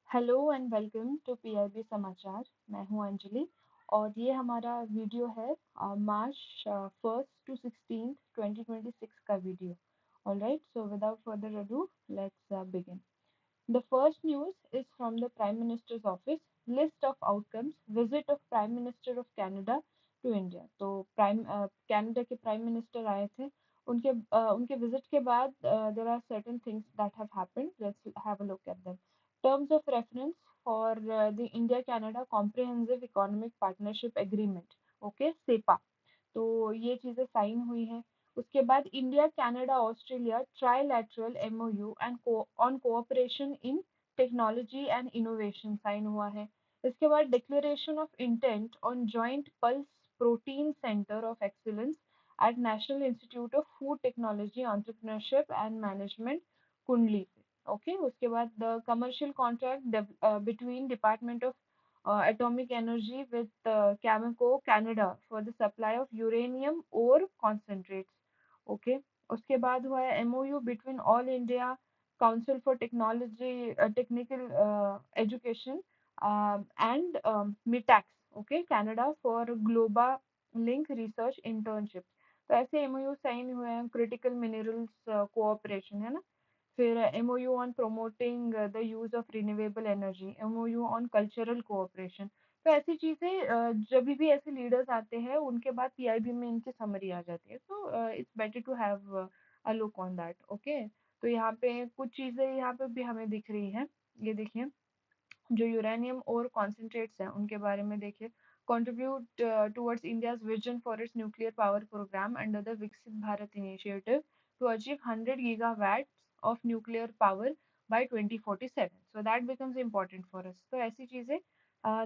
Hello and welcome to PIB समाचार। मैं हूं अंजलि और ये हमारा वीडियो है मार्च 1 to 16 2026 का video. Alright, so without further ado let's begin. The first news is from the Prime Minister's office. List of outcomes. Visit of Prime Minister of Canada to India. तो Canada के prime minister आए थे। उनके visit के बाद there are certain things that have happened. Let's have a look at them. Terms of reference for the India Canada Comprehensive Economic Partnership Agreement. Okay, SEPA. तो ये चीजें साइन हुई हैं। उसके बाद India Canada Australia trilateral MOU and on cooperation in technology and innovation sign हुआ है। इसके बाद declaration of intent on joint pulse protein centre of excellence at national institute of food technology entrepreneurship and management Kundli से। Okay, उसके बाद the commercial contract between department of atomic energy with Cameco Canada for the supply of uranium ore concentrates. Okay, उसके बाद हुआ है MOU between All India Council for Technology Technical Education and MITAX, okay, Canada for Globa Link Research Internships. तो ऐसे MOU sign हुए हैं। Critical minerals cooperation है ना। फिर MOU on promoting the use of renewable energy, MOU on cultural cooperation। तो ऐसी चीजें जब भी ऐसे लीडर्स आते हैं उनके बाद पीआईबी में इनकी समरी आ जाती है। तो it's better to have a look on that. Okay, तो यहाँ पे कुछ चीजें यहाँ पे भी हमें दिख रही है। ये देखिए, जो यूरेनियम और कॉन्सेंट्रेट्स हैं उनके बारे में देखिए। Contribute towards India's vision for its nuclear power programme under the Viksit Bharat initiative to achieve 100 gigawatt of nuclear power by 2047। So that becomes important for us. तो ऐसी चीजें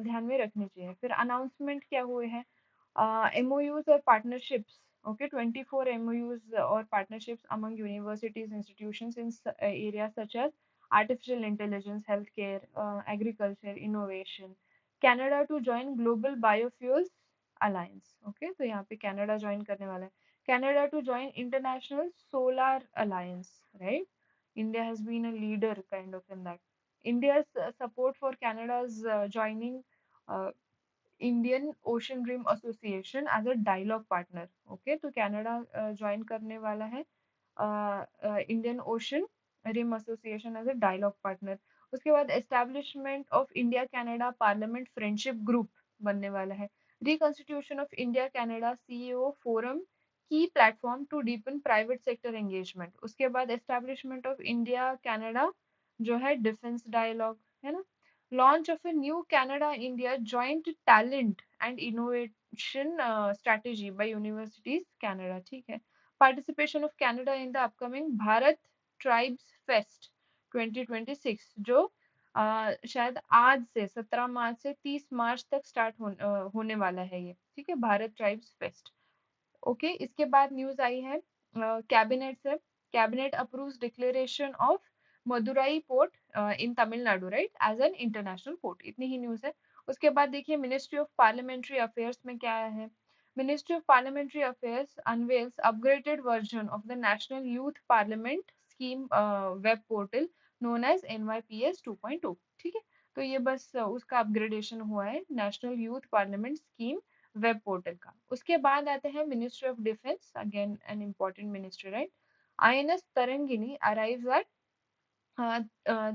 ध्यान में रखनी चाहिए। फिर अनाउंसमेंट क्या हुए हैं, MOUs और partnerships. Okay, 24 MOUs or partnerships among universities, institutions in areas such as artificial intelligence, healthcare, agriculture, innovation. Canada to join Global Biofuels Alliance. Okay, तो यहाँ पे कनाडा ज्वाइन करने वाला है। Canada to join International Solar Alliance, right? India has been a leader kind of in that. India's support for Canada's joining uh, Indian Ocean Rim Association as a dialogue partner. Okay, तो Canada join करने वाला है Indian Ocean Rim Association as a dialogue partner. उसके बाद establishment of India Canada parliament friendship group बनने वाला है। Reconstitution of India Canada CEO forum की platform to deepen private sector engagement. उसके बाद एस्टेब्लिशमेंट ऑफ इंडिया कनाडा जो है डिफेंस डायलॉग है ना। Launch of a new Canada-India joint talent and innovation strategy by universities Canada, ठीक है। Participation of Canada in the upcoming Bharat Tribes Fest 2026 जो शायद आज से 17 मार्च से 30 मार्च तक होने वाला है ये, ठीक है, भारत ट्राइब्स फेस्ट। ओके, इसके बाद न्यूज आई है कैबिनेट से। Cabinet approves declaration of Madurai port in Tamil Nadu right as an international port. इतनी ही न्यूज है। उसके बाद देखिए मिनिस्ट्री ऑफ पार्लियामेंट्री अफेयर्स में क्या आया है। Ministry of parliamentary affairs unveils upgraded version of the national youth parliament scheme web portal known as NYPS 2.2। ठीक है, तो ये बस उसका अपग्रेडेशन हुआ है national youth parliament scheme web portal का। उसके बाद आते हैं ministry of defence, again an important ministry right. INS Tarangini arrives at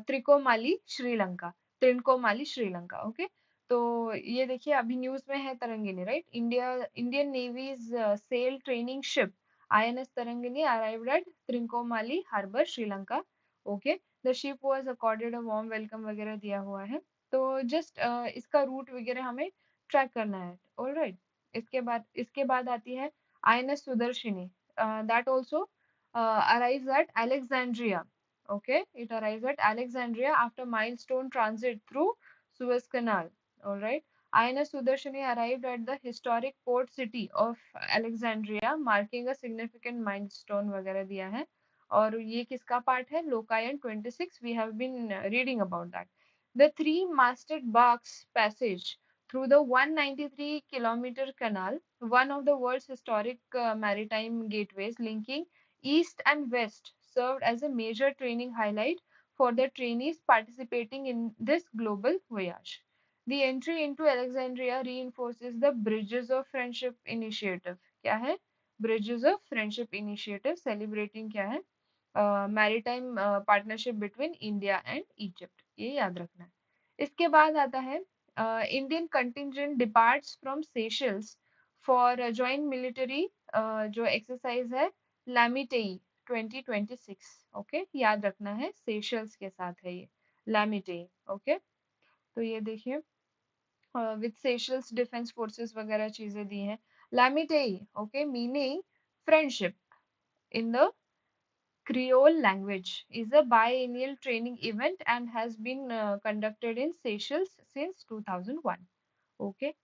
Trincomalee Sri Lanka. Trincomalee Sri Lanka. Okay, तो ये देखिए अभी न्यूज में है Tarangini right. Indian navy's sail training ship INS Tarangini arrived at Trincomalee harbour Sri Lanka. Okay, the ship was accorded a warm welcome वगैरह दिया हुआ है। तो जस्ट इसका रूट वगैरह हमें ट्रैक करना है। ऑलराइट, इसके बाद आती है INS Sudarshini that also arrives at Alexandria. Okay, it arrives at Alexandria after milestone transit through Suez Canal. All right. INS Sudarshani arrived at the historic port city of Alexandria, marking a significant milestone वगैरह दिया है। और ये किसका part है? लोकायन 26। We have been reading about that. The three-masted barks passage through the 193-kilometer canal, one of the world's historic maritime gateways linking East and West, served as a major training highlight for the trainees participating in this global voyage. The entry into Alexandria reinforces the Bridges of Friendship initiative. क्या है? Bridges of Friendship initiative celebrating क्या है? Maritime partnership between India and Egypt. ये याद रखना है. इसके बाद आता है Indian contingent departs from Seychelles for joint military जो exercise है Lamitei 2026. ओके, याद रखना है सेशल्स के साथ है ये लैमिटे. ओके, तो ये देखिए विद सेशल्स डिफेंस फोर्सेस वगैरह चीजें दी हैं. लैमिटे, okay, meaning friendship in the Creole language, is a biennial training event and has been conducted in Seychelles since 2001. Okay.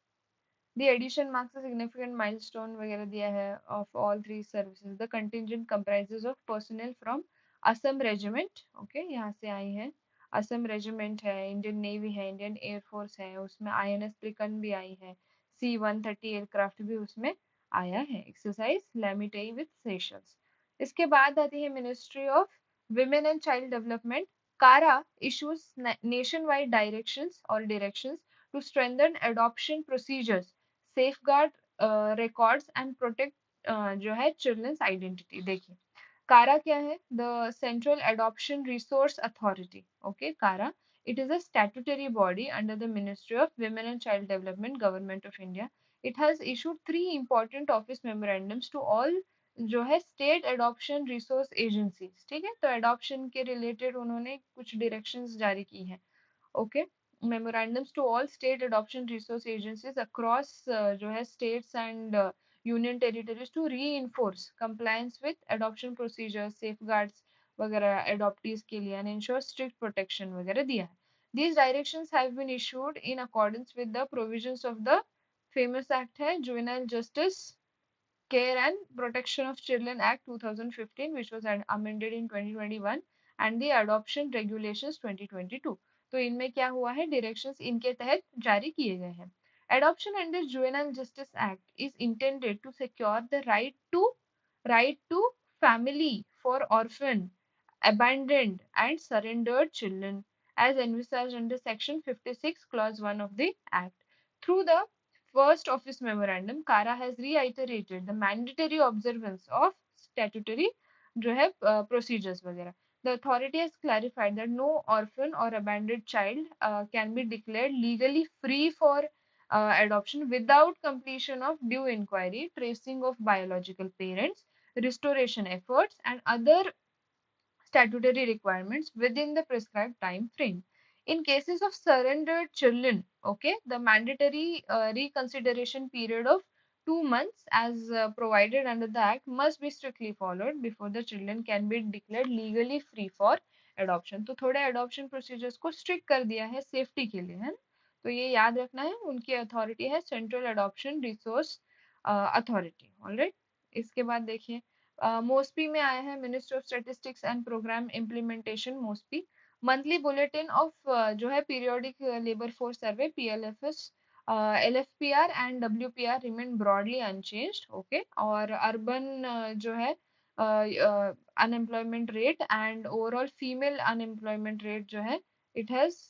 The addition marks a significant milestone वगैरह दिया है of all three services. The contingent comprises of personnel from Assam Regiment. Okay, यहाँ से आई है. Assam Regiment है, Indian Navy है, Indian Air Force है, उसमें INS Prikan भी आई है, C-130 aircraft भी उसमें आया है. Exercise Lamitei with Seychelles. इसके बाद आती है Ministry of Women and Child Development. CARA issues nationwide directions to strengthen adoption procedures, safeguard records and protect जो है children's identity. देखिए कारा क्या है? The Central Adoption Resource Authority. Okay, कारा. It is a statutory body under the Ministry of Women and Child Development, Government of India. It has issued three important office memorandums to all जो है state adoption resource agencies. ठीक है, तो adoption के related उन्होंने कुछ directions जारी की हैं. Okay, memorandums to all state adoption resource agencies across जो है states and union territories to reinforce compliance with adoption procedures, safeguards वगैरह adoptees के लिए and ensure strict protection वगैरह दिया है. These directions have been issued in accordance with the provisions of the famous act है Juvenile Justice Care and Protection of Children Act 2015, which was amended in 2021, and the Adoption Regulations 2022. तो इनमें क्या हुआ है? Directions इनके तहत जारी किए गए हैं. Adoption under Juvenile Justice Act is intended to secure the right to family for orphan, abandoned, and surrendered children, as envisaged under Section 56, Clause 1 of the Act. Through the first office memorandum, CARA has reiterated the mandatory observance of statutory जो है procedures वगैरह. The authority has clarified that no orphan or abandoned child can be declared legally free for adoption without completion of due inquiry, tracing of biological parents, restoration efforts, and other statutory requirements within the prescribed time frame. In cases of surrendered children, okay, the mandatory reconsideration period of 2 months as provided under the act must be strictly followed before the children can be declared legally free for adoption. तो थोड़े adoption procedures को strict कर दिया है safety के लिए, है ना? तो ये याद रखना है. उनकी authority है Central Adoption Resource Authority. Alright. इसके बाद देखिए मोस्पी में आया है ministry of statistics and programme implementation MoSPI. Monthly bulletin of जो है periodic labour force survey PLFS, LFPR and WPR remain broadly unchanged. Okay, और अर्बन जो है unemployment rate and overall female unemployment rate जो है इट हैज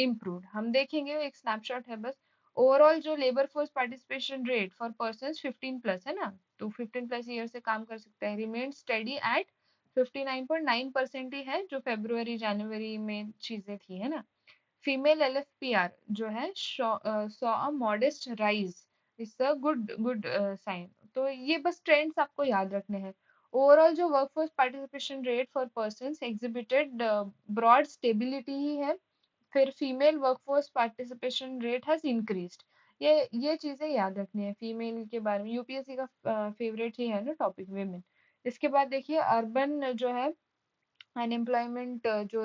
इम्प्रूव्ड. हम देखेंगे एक स्नैपशॉट है बस. ओवरऑल जो labour force participation rate for persons 15 plus है ना, तो 15 प्लस ईयर से काम कर सकते हैं, रिमेन स्टडी एट 59.9% ही है जो फरवरी जनवरी में चीजें थी, है ना. फीमेल एलएफपीआर जो है saw a modest rise. It's a good sign. तो ये बस ट्रेंड्स आपको याद रखने हैं. ओवरऑल जो workforce participation rate for persons exhibited broad stability ही है. फिर female workforce participation rate has increased. ये चीजें याद रखनी है फीमेल के बारे में. यूपीएससी का फेवरेट ही है ना टॉपिक विमेन. इसके बाद देखिए अर्बन जो है अनएम्प्लॉयमेंट जो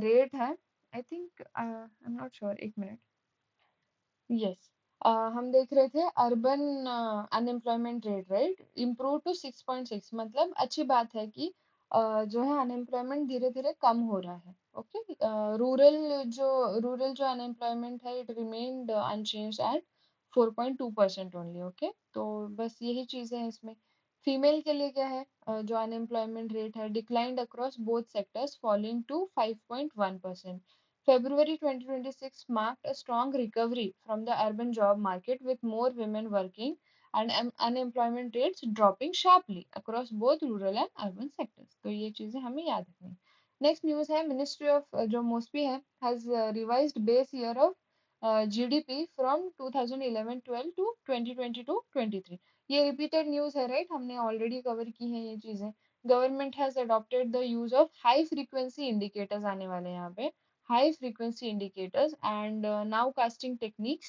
रेट है, I think I am not sure, एक मिनट. यस, हम देख रहे थे urban unemployment rate right improve to 6.6. मतलब अच्छी बात है कि जो है अनएम्प्लॉयमेंट धीरे धीरे कम हो रहा है. ओके, रूरल जो अनएम्प्लॉयमेंट है it remained unchanged at 4.2% only. Okay, तो बस यही चीजें हैं इसमें. फीमेल के लिए क्या है, जो अनएम्प्लॉयमेंट रेट है declined across both sectors falling to 5.1%. February 2026 marked a strong recovery from the urban job market with more women working and unemployment rates dropping sharply across both rural and urban sectors. तो ये चीजें हमें याद रखनी. Next news है, ministry of जो MoSPI है has revised base year of GDP from 2011-12 to 2022-23. ये रिपीटेड न्यूज है, राइट, हमने ऑलरेडी कवर की है ये चीजें. Government has adopted the use of high frequency indicators, आने वाले हैं यहाँ पे, high frequency indicators and nowcasting techniques,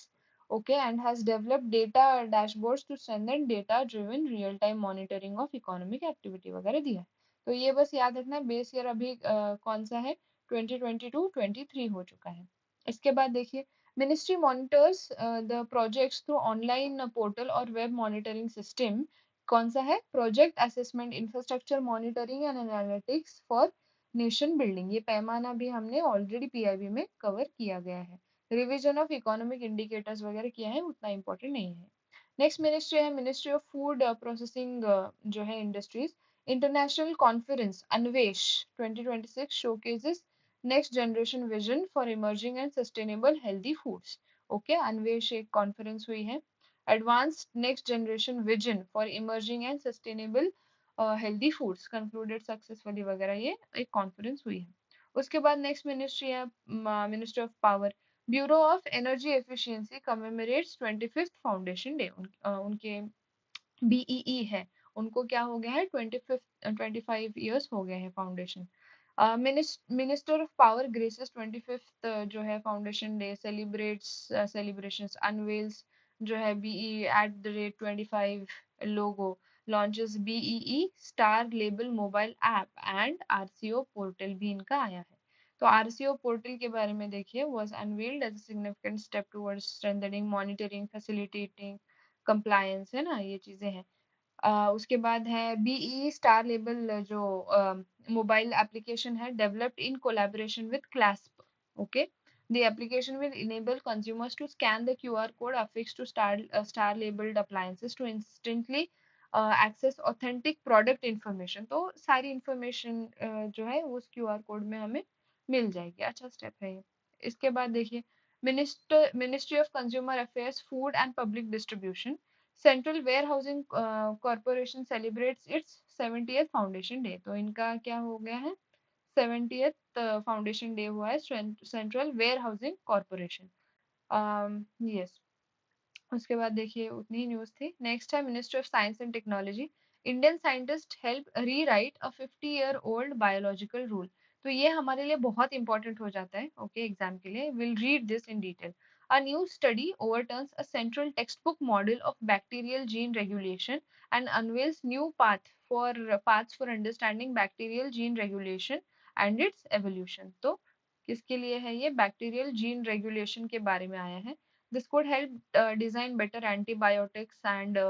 okay, and has developed data dashboards to strengthen data driven real time monitoring of economic activity वगैरह दिया है. तो ये बस याद रखना, बेस ईयर अभी कौन सा है, 2022-23 हो चुका है. इसके बाद देखिए, ministry monitors the projects through online portal और वेब मॉनिटरिंग सिस्टम. कौन सा है, project assessment infrastructure monitoring and analytics for nation building. ये पैमाना भी हमने ऑलरेडी पीआईबी में कवर किया गया है. रिवीजन ऑफ इकोनॉमिक इंडिकेटर्स वगैरह किया है, उतना इंपॉर्टेंट नहीं है. नेक्स्ट मिनिस्ट्री है मिनिस्ट्री ऑफ फूड प्रोसेसिंग जो है industries. International conference Anvesh 2026 showcases next generation vision for emerging and sustainable healthy foods. Okay, Anvesh एक कॉन्फ्रेंस हुई है. Advanced next generation vision for emerging and sustainable healthy foods concluded successfully वगैरह, ये एक conference हुई है. उसके बाद नेक्स्ट मिनिस्ट्री है ministry of power. Bureau of energy efficiency commemorates 25th foundation day. उनके बीईई है, उनको क्या हो गया है, 25 हो गए हैं foundation. Minister of power graces 25th जो है foundation day, celebrates celebrations, unveils जो है BEE at the rate 25 logo, launches BEE star label mobile app and RCO portal भी इनका आया है. तो आरसीओ पोर्टल के बारे में देखिए, was unveiled as a significant step towards strengthening monitoring facilitating compliance, है ना, ये चीजें हैं. उसके बाद है बीई स्टार लेबल जो मोबाइल एप्लीकेशन है, developed in collaboration with CLASP. Okay, the application will enable consumers to scan the QR code affixed to star labeled appliances to instantly access authentic product information. तो सारी information जो है उस QR code में हमें मिल जाएगी. अच्छा स्टेप है ये. इसके बाद देखिए, ministry of consumer affairs food and public distribution. Central warehousing corporation celebrates its 70th foundation day. तो इनका क्या हो गया है, 70th फाउंडेशन डे हुआ है central warehousing corporation. Yes. उसके बाद देखिए, उतनी ही न्यूज थी. नेक्स्ट है ministry of science and technology. Indian scientist help rewrite a 50-year old biological rule. तो ये हमारे लिए बहुत इंपॉर्टेंट हो जाता है, ओके, एग्जाम के लिए. Will read this in detail. A new study overturns a central textbook model of bacterial gene regulation and unveils new paths for understanding bacterial gene regulation and its evolution. तो किसके लिए है ये, bacterial gene regulation के बारे में आया है. This could help design better antibiotics and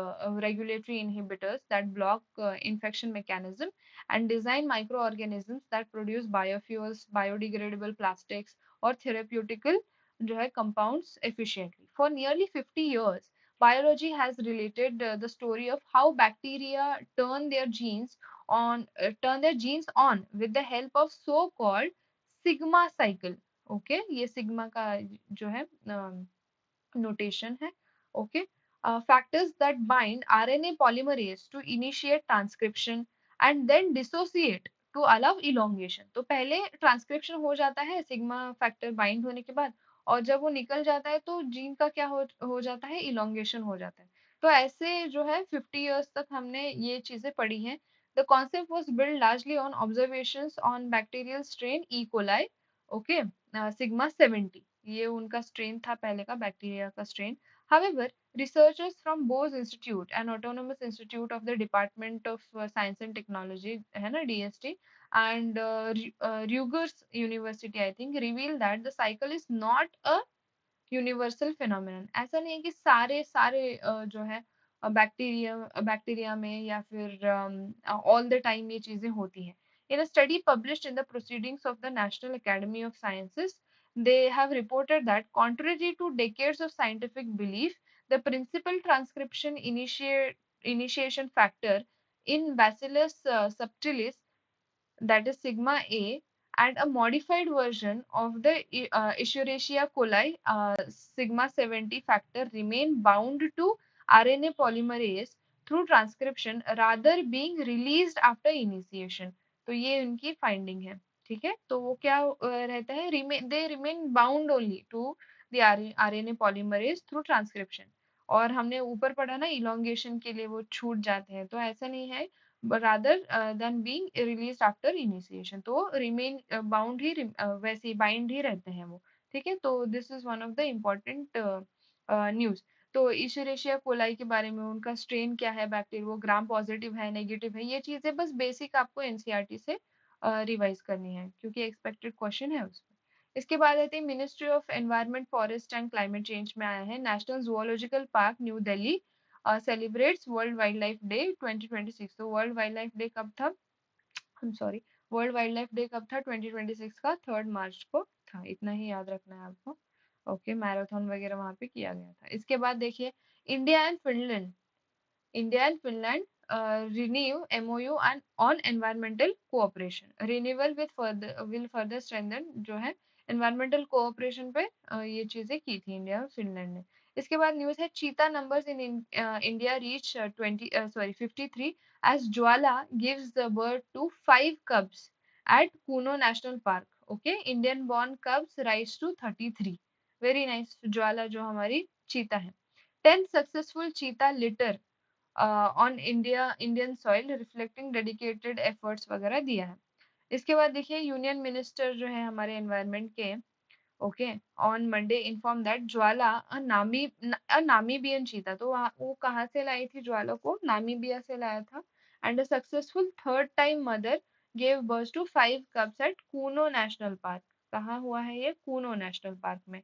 regulatory inhibitors that block infection mechanism, and design microorganisms that produce biofuels, biodegradable plastics, or therapeutical जो है compounds efficiently. For nearly 50 years, biology has related the story of how bacteria turn their genes on with the help of so-called sigma cycle. Okay, ये sigma का जो है notation है. Okay, factors that bind RNA polymerase to initiate transcription and then dissociate to allow elongation. तो पहले transcription हो जाता है सिग्मा फैक्टर बाइंड होने के बाद, और जब वो निकल जाता है तो जीन का क्या हो जाता है, इलोंगेशन हो जाता है. तो ऐसे जो है 50 इयर्स तक हमने ये चीजें पढ़ी हैं. The concept was build largely on observations on bacterial strain E coli. Okay, sigma 70, ये उनका स्ट्रेन था पहले का, बैक्टीरिया का strain. However, researchers from Bose Institute, an autonomous institute of the Department of Science and Technology, है ना, DST, and Rutgers University, I think, revealed that the cycle is not a universal phenomenon. ऐसा नहीं है कि सारे सारे जो है बैक्टीरिया में या फिर ऑल द टाइम ये चीजें होती हैं. In a study published in the proceedings of the national academy of sciences, they have reported that contrary to decades of scientific belief, the principal transcription initiation factor in Bacillus subtilis, that is sigma A, and a modified version of the Escherichia coli sigma 70 factor remain bound to RNA polymerase through transcription rather being released after initiation. तो ये उनकी finding है, ठीक है। तो वो क्या रहता है, they remain bound only to the RNA polymerase through transcription. और हमने ऊपर पढ़ा ना, इलोंगेशन के लिए वो छूट जाते हैं, तो ऐसा नहीं है, rather than being released after initiation, तो remain bound ही वैसे बाइंड ही रहते हैं वो, ठीक है। तो this is one of the important news. तो इशरेशिया कोलाई के बारे में, उनका स्ट्रेन क्या है, बैक्टीरिया वो ग्राम पॉजिटिव है, नेगेटिव है, ये चीजें बस बेसिक आपको एनसीईआरटी से रिवाइज करनी है, क्योंकि एक्सपेक्टेड क्वेश्चन है उसमें। इसके बाद आते हैं ministry of environment, forest and climate change में आया है, national zoological park new Delhi celebrates world wild life day 2026। तो वर्ल्ड वाइल्ड लाइफ डे कब था, sorry, world wild life day कब था, 2026 का 3 मार्च को था, इतना ही याद रखना है आपको। ओके, मैराथन वगैरह वहां पे किया गया था। इसके बाद देखिए, India and Finland, India and Finland renew MOU and on environmental cooperation. Renewal with further will further strengthen जो है environmental cooperation पे ये चीजें की थी इंडिया और फिनलैंड ने। इसके बाद न्यूज है, चीता numbers in India reach 53 as Jwala gives the birth to 5 cubs at Kuno National Park. Okay, Indian born cubs rise to 33. Very nice. ज्वाला जो हमारी चीता है। 10 successful cheetah litter on Indian soil reflecting dedicated efforts वगैरह दिया है। इसके बाद देखिए, यूनियन मिनिस्टर जो है हमारे एनवायरनमेंट के, okay, on Monday inform that Jwala a Namibian चीता, तो वो कहाँ से लाई थी ज्वाला को, नामीबिया से लाया था। And a successful third time mother gave birth to 5 cubs at Kuno national park. कहाँ हुआ है ये, कूनो नेशनल पार्क में।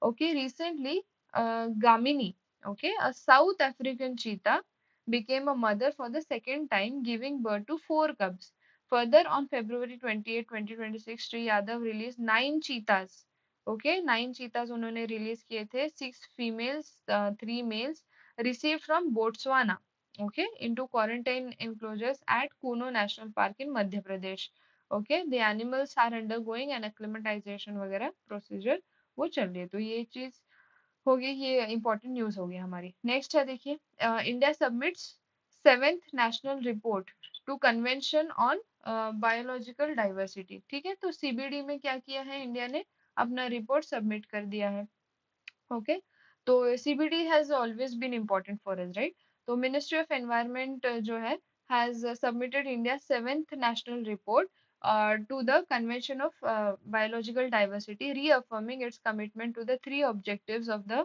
Okay, recently Gamini, okay, a South African cheetah became a mother for the second time, giving birth to 4 cubs. Further, on February 28, 2026, Sri Yadav released 9 cheetahs. Okay, 9 cheetahs उन्होंने release किए थे, 6 females, 3 males, received from Botswana, okay, into quarantine enclosures at Kuno National Park in Madhya Pradesh. Okay, the animals are undergoing an acclimatization वगैरह procedure वो चल रही है। तो ये चीज हो गई, ये इंपॉर्टेंट न्यूज हो गई हमारी। नेक्स्ट है देखिए, India submits 7th national report to convention on biological diversity. ठीक है, तो सीबीडी में क्या किया है, इंडिया ने अपना रिपोर्ट सबमिट कर दिया है। ओके, तो CBD has always been important for us, right. तो मिनिस्ट्री ऑफ एनवायरनमेंट जो है has submitted India 7th national report to the Convention of Biological Diversity, reaffirming its commitment to the three objectives of the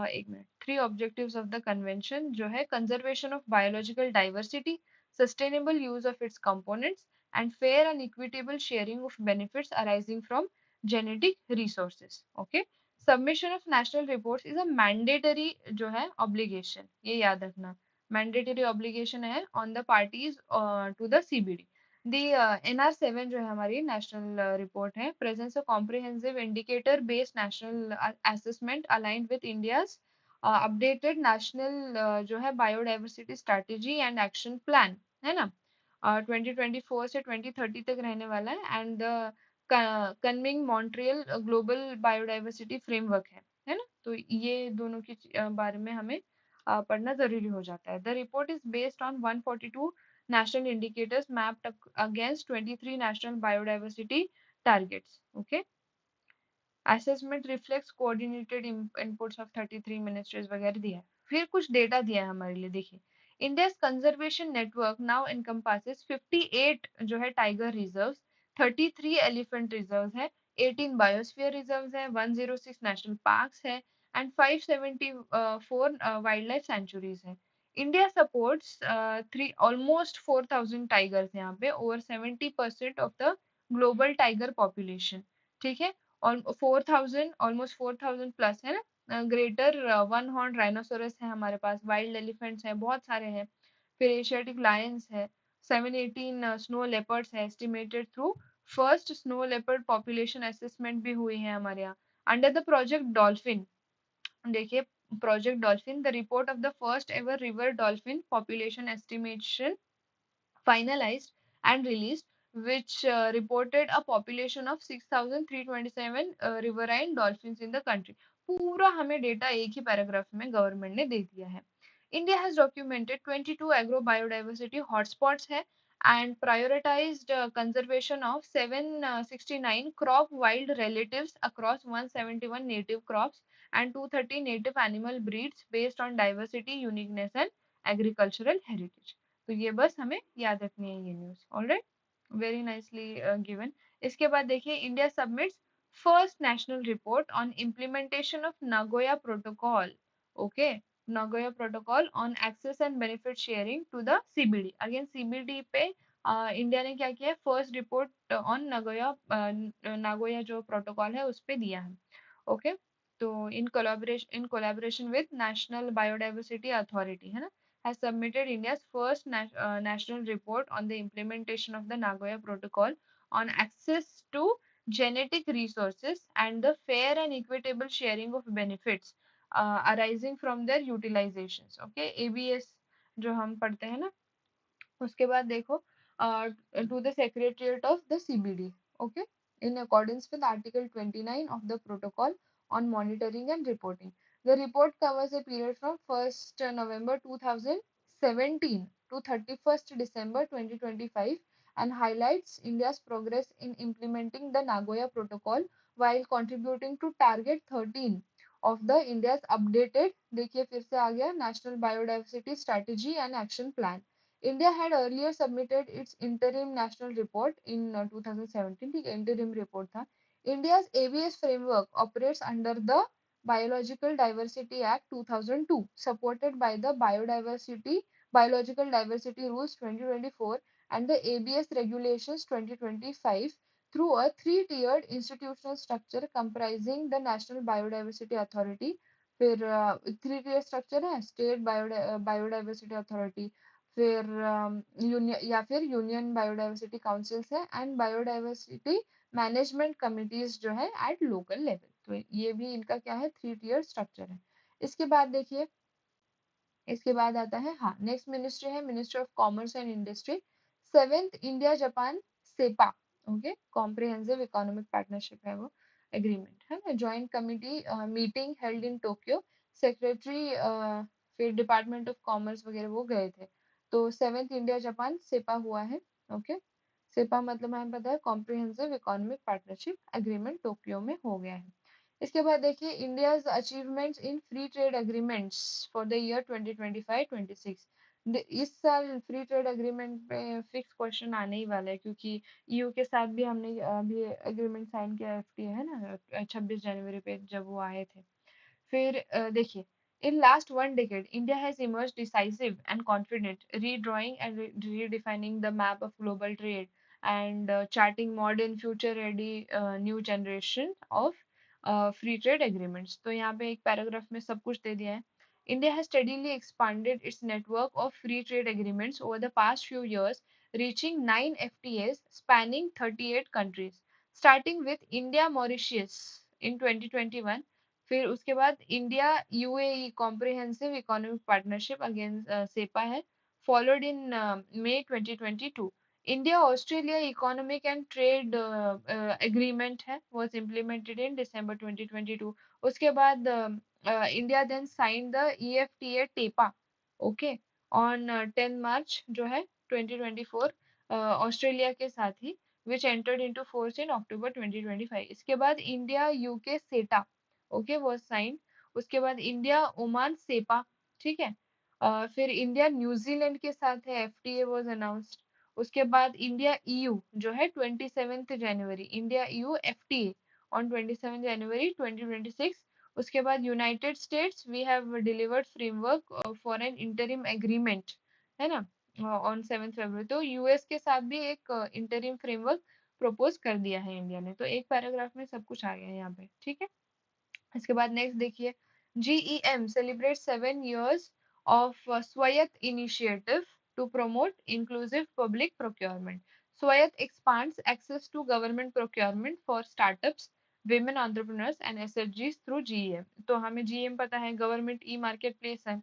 एक मिनट, three objectives of the convention जो है, conservation of biological diversity, sustainable use of its components, and fair and equitable sharing of benefits arising from genetic resources. Okay, submission of national reports is a mandatory जो है obligation, ये याद रखना, mandatory obligation है on the parties to the CBD. The NR7 जो है हमारी national report है, presents a comprehensive indicator based national assessment aligned with India's updated national जो है biodiversity strategy and action plan, है ना, 2024 से 2030 तक रहने वाला है। And Kunming Montreal global biodiversity framework है ना। तो ये दोनों की बारे में हमें पढ़ना जरूरी हो जाता है। The report is based on 142 national indicators mapped against 23 national biodiversity targets. Okay, assessment reflects coordinated inputs of 33 ministries वगैरह दिया है। फिर कुछ डेटा दिया है हमारे लिए, देखिए, India's conservation network now encompasses 58 जो है टाइगर रिजर्व्स, 33 एलिफेंट रिजर्व्स है, 18 बायोस्फीयर रिजर्व्स है, 106 नेशनल पार्क्स है, एंड 574 वाइल्ड लाइफ सेंचुरीज है। India supports three almost 4000 tigers यहाँ पे, over 70% of the global tiger population, ठीक है। और 4000, ऑलमोस्ट 4000 प्लस है ना। ग्रेटर वन हॉर्न राइनोसोरस है हमारे पास, वाइल्ड एलिफेंट्स हैं बहुत सारे हैं, फिर एशियाटिक लायंस है, 718 स्नो लेपर्ड्स है estimated through first snow leopard population assessment भी हुई है हमारे यहाँ अंडर द प्रोजेक्ट डॉल्फिन। देखिए, project dolphin, the report of the first ever river dolphin population estimation finalized and released, which reported a population of 6,327 riverine dolphins in the country. पूरा हमें data एक ही paragraph में government ने दे दिया है. India has documented 22 agro biodiversity hotspots है and prioritized conservation of 769 crop wild relatives across 171 native crops and 230 native animal breeds based on diversity, uniqueness and agricultural heritage. तो ये बस हमें याद रखनी है ये न्यूज. Alright, very nicely given. इसके बाद देखिए, India submits first national report on implementation of Nagoya protocol. Okay, Nagoya protocol on access and benefit sharing to the CBD. Again CBD पे इंडिया ने क्या किया, first report on Nagoya, Nagoya जो protocol है उस पे दिया है. ओके, तो in collaboration with national biodiversity authority है ना, has submitted India's first national report on the implementation of the Nagoya Protocol on access to genetic resources and the fair and equitable sharing of benefits arising from their utilizations. Okay, ABS जो हम पढ़ते हैं ना, उसके बाद देखो, to the Secretariat of the CBD. Okay, in accordance with Article 29 of the Protocol on Monitoring and Reporting. The report covers a period from 1st November 2017 to 31st December 2025 and highlights India's progress in implementing the Nagoya Protocol while contributing to Target 13 of the India's updated, देखिए फिर से आ गया, National Biodiversity Strategy and Action Plan. India had earlier submitted its interim national report in 2017. ठीक है, interim report था. India's ABS framework operates under the Biological Diversity Act 2002, supported by the Biological Diversity Rules 2024 and the ABS Regulations 2025 through a three-tiered institutional structure comprising the National Biodiversity Authority. फिर three tier structure है, state biodiversity authority, फिर union या फिर union biodiversity councils है and biodiversity management committees जो है at local level. तो ये भी इनका क्या है, थ्री टीयर स्ट्रक्चर है. इसके बाद देखिए, इसके बाद आता है, हाँ, नेक्स्ट मिनिस्ट्री है ministry of commerce and industry. Seventh India Japan CEPA, okay, comprehensive economic partnership है वो एग्रीमेंट है ना. Joint committee meeting held in Tokyo, secretary फिर डिपार्टमेंट ऑफ कॉमर्स वगैरह वो गए थे. तो सेवेंथ इंडिया जापान सेपा हुआ है. ओके, सेपा मतलब हमें पता है comprehensive economic partnership agreement Tokyo में हो गया है. इसके बाद देखिए, India's achievements in free trade agreements for the year 2025-26. इस साल फ्री ट्रेड एग्रीमेंट पे फिक्स क्वेश्चन आने ही वाला है, क्योंकि ईयू के साथ भी हमने अभी एग्रीमेंट साइन किया, एफटीए है ना, 26 जनवरी पे जब वो आए थे. फिर देखिए, in last one decade, India has emerged decisive and confident, redrawing and redefining the map of global trade and charting modern, future-ready new generation of free trade agreements. तो यहाँ पे एक पैराग्राफ में सब कुछ दे दिया है. India has steadily expanded its network of free trade agreements over the past few years, reaching 9 FTAs spanning 38 countries, starting with India Mauritius in 2021. फिर उसके बाद India UAE comprehensive economic partnership again CEPA है, followed in May 2022. India Australia economic and trade agreement है, was implemented in December 2022. उसके बाद India then sign the EFTA TEPA, okay, on 10 March जो है 2024, Australia के साथ ही, which entered into force in October 2025. इसके बाद India UK CETA, okay, was sign. उसके बाद इंडिया ओमान सेपा, ठीक है. फिर इंडिया न्यूजीलैंड के साथ है, एफटीए वाज अनाउंस्ड. उसके बाद इंडिया ईयू जो है 27 जनवरी, India EU FTA on 27 January 2026. उसके बाद United States we have delivered framework for an interim agreement, है ना, ऑन 7 फरवरी. तो यूएस के साथ भी एक इंटरिम फ्रेमवर्क प्रपोज कर दिया है इंडिया ने. तो एक पैराग्राफ में सब कुछ आ गया है यहाँ पे, ठीक है. इसके बाद नेक्स्ट देखिए, GEM celebrates 7 years of Swayat initiative to promote inclusive public procurement. Swayat expands access to government procurement for startups, women entrepreneurs and SHGs through GEM. तो हमें GEM पता है, गवर्नमेंट ई मार्केट प्लेस है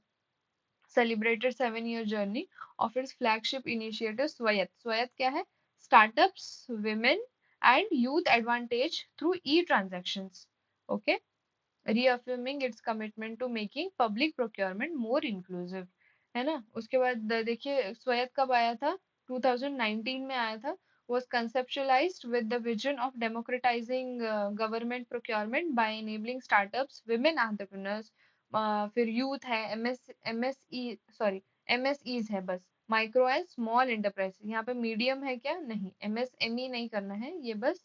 celebrated 7-year journey of its flagship initiative Swayat. Swayat क्या है? Startups, women and youth advantage through e-transactions. Okay, reaffirming its commitment to making public procurement more inclusive. है ना? उसके बाद देखिए स्वायत्त कब आया था? 2019 में आया था. Was conceptualized with the vision of democratizing government procurement by enabling startups, women entrepreneurs, फिर यूथ है, एमएसई सॉरी एमएसईज है, बस माइक्रो एंड स्मॉल एंटरप्राइज. यहाँ पे मीडियम है क्या? नहीं, एमएसएमई नहीं करना है, ये बस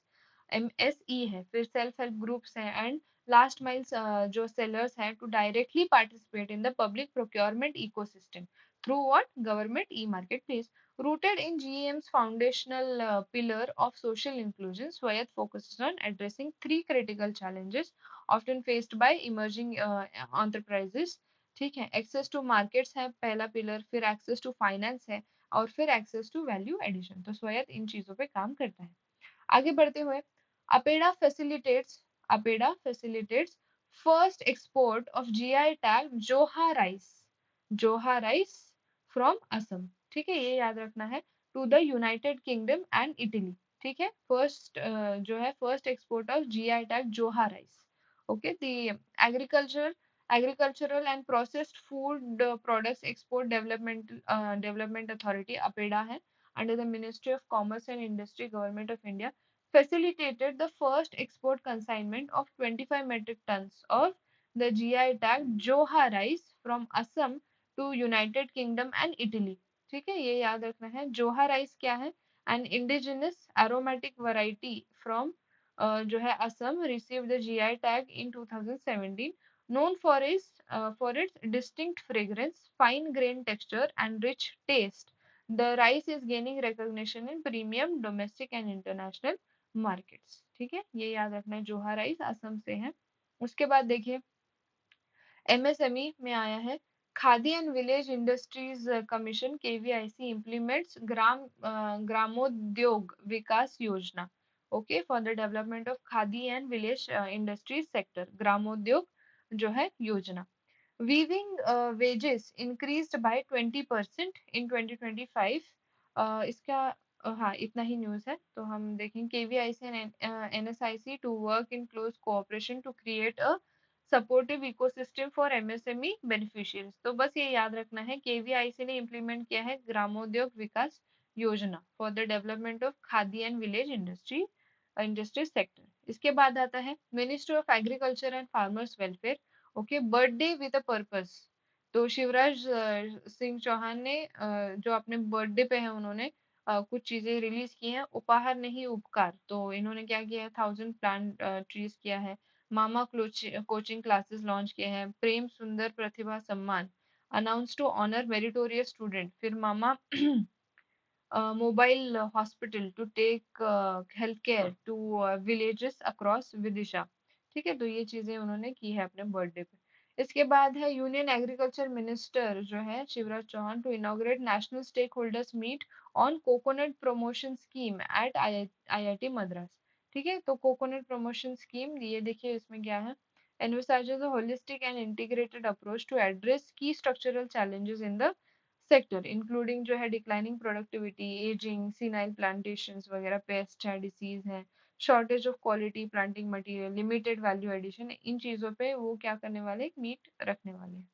एमएसई है. फिर सेल्फ हेल्प ग्रुप्स हैं एंड लास्ट माइल्स जो sellers हैं to directly participate in the public procurement ecosystem through what? Government e-marketplace. Rooted in GEM's foundational pillar of social inclusion, Swayat focuses on addressing three critical challenges often faced by emerging enterprises. ठीक है, access to markets है पहला pillar, फिर access to finance है, और फिर access to value addition. तो स्वायत्त इन चीजों पे काम करता है. आगे बढ़ते हुए, APEDA facilitates APEDA facilitates first export of GI tag Joha rice from Assam. ठीक है, ये याद रखना है, to the United Kingdom and Italy. ठीक है, फर्स्ट जो है first export of GI tag Joha rice. Okay, the agriculture agricultural and processed food products export development authority APEDA है, under the Ministry of Commerce and Industry, Government of India, facilitated the first export consignment of 25 metric tons of the GI tag Joha rice from Assam to United Kingdom and Italy. ठीक है, ये याद रखना है. जोहा rice क्या है? An indigenous aromatic variety from जो है Assam received the GI tag in 2017, known for its distinct fragrance, fine grain texture and rich taste. The rice is gaining recognition in premium domestic and international markets. ठीक है, ये याद रखना है, जोहा rice Assam से है. उसके बाद देखिए एमएसएमई में आया है, khadi and village industries commission KVIC implements ग्रामोद्योग विकास योजना. Okay, for the development of khadi and village industries sector, ग्रामोद्योग जो है योजना. Weaving wages increased by 20% in 2025. इसका हाँ इतना ही न्यूज़ है. तो हम देखें KVIC and NSIC to work in close cooperation to create a supportive ecosystem for MSME beneficiaries. तो बस ये याद रखना है, केवीआईसी ने इम्प्लीमेंट किया है ग्रामोद्योग विकास योजना for the development of khadi and village industry sector. इसके बाद आता है ministry of agriculture and farmers welfare. Okay, birthday with a purpose. तो शिवराज सिंह चौहान ने जो अपने बर्थडे पे है उन्होंने कुछ चीजें रिलीज की हैं, उपहार नहीं उपकार. तो इन्होंने क्या किया है, 1000 प्लांट ट्रीज किया है. मामा कोचिंग क्लासेस लॉन्च किए हैं. प्रेम Sundar Pratibha Samman announce to honour meritorious student. फिर Mama mobile hospital to take health care to villages across Vidisha. ठीक है, तो ये चीजें उन्होंने की है अपने बर्थडे पे. इसके बाद है यूनियन एग्रीकल्चर मिनिस्टर जो है Shivraj Chouhan to inaugurate national stakeholders meet on coconut promotion scheme at IIT Madras. ठीक है, तो कोकोनट प्रमोशन स्कीम ये देखिए इसमें क्या है, envisages a holistic and integrated approach to address key structural challenges in the sector, including जो है declining productivity, ageing, senile plantations वगैरह, पेस्ट है, डिसीज है, shortage of quality planting material, limited value addition, इन चीजों पे वो क्या करने वाले, एक मीट रखने वाले हैं.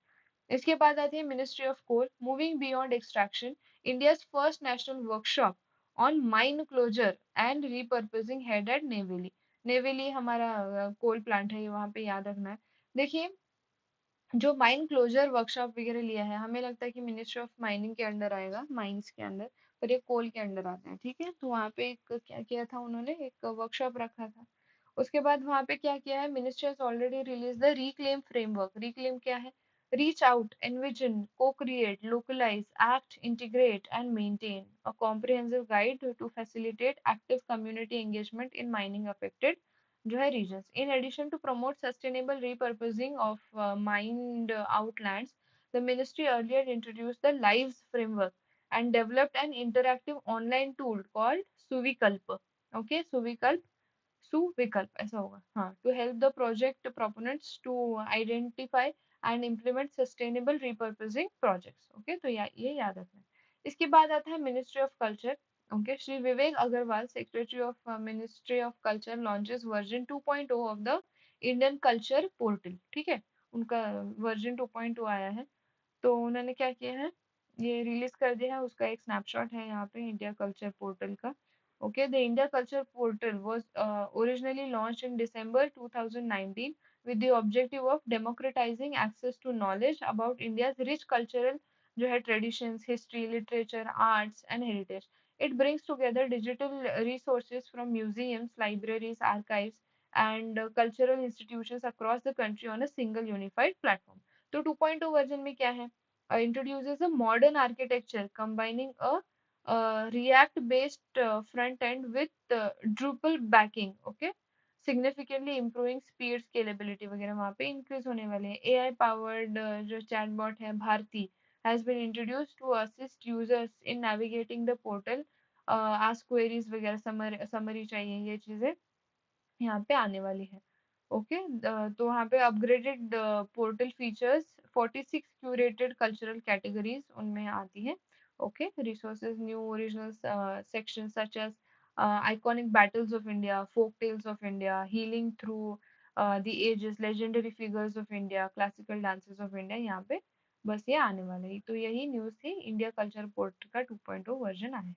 इसके बाद आती है ministry of coal, moving beyond extraction, India's first national workshop on mine closure and repurposing held at Neyveli. Neyveli हमारा कोल प्लांट है, ये वहां पे याद रखना है. देखिए जो माइन क्लोजर वर्कशॉप वगैरह लिया है, हमें लगता है कि मिनिस्ट्री ऑफ माइनिंग के अंडर आएगा, माइंस के अंदर, पर ये कोल के अंडर आता है. ठीक है, तो वहाँ पे एक क्या किया था उन्होंने, एक वर्कशॉप रखा था. उसके बाद वहाँ पे क्या किया है, ministry has already release the reclaim framework. Reclaim क्या है, reach out, envision, co create, localise, act, integrate and maintain a comprehensive guide to facilitate active community engagement in mining affected जो है regions. In addition to promote sustainable repurposing of mined out lands, the ministry earlier introduced the Lives framework and developed an interactive online tool called Suvikalp. Okay, Suvikalp ऐसा होगा हाँ, to help the project proponents to identify and implement sustainable repurposing projects. Okay, तो ये याद रखना है। इसके बाद आता है ministry of culture. Okay, Shri Vivek Agarwal, secretary of ministry of culture, launches version 2.0 of the Indian culture portal. ठीक है, उनका वर्जन 2.0 आया है। तो उन्होंने क्या किया है, ये रिलीज कर दिया है, उसका एक स्नैपशॉट है यहाँ पे इंडिया कल्चर पोर्टल का। Okay, the India culture portal was originally launched in December 2019 with the objective of democratizing access to knowledge about India's rich cultural जो है traditions, history, literature, arts and heritage. It brings together digital resources from museums, libraries, archives and cultural institutions across the country on a single unified platform. तो 2.2 version में क्या है, introduces a modern architecture combining a React based front end with Drupal backing. Okay, significantly improving speed, scalability वगैरह वहाँ पे increase होने वाले हैं। AI powered जो chatbot है Bharti has been introduced to assist users in navigating the portal, ask queries वगैरह, summary चाहिए, ये चीजें यहाँ पे आने वाली है। ओके, तो वहाँ पे upgraded portal features 46 curated cultural categories उनमें आती है। Okay, resources new original section such as iconic battles of India, folk tales of India, healing through the ages, legendary figures of India, classical dances of India, यहाँ पे बस ये आने वाला है। तो यही न्यूज़ थी, इंडिया कल्चर पोर्टल का 2.0 वर्जन आया है।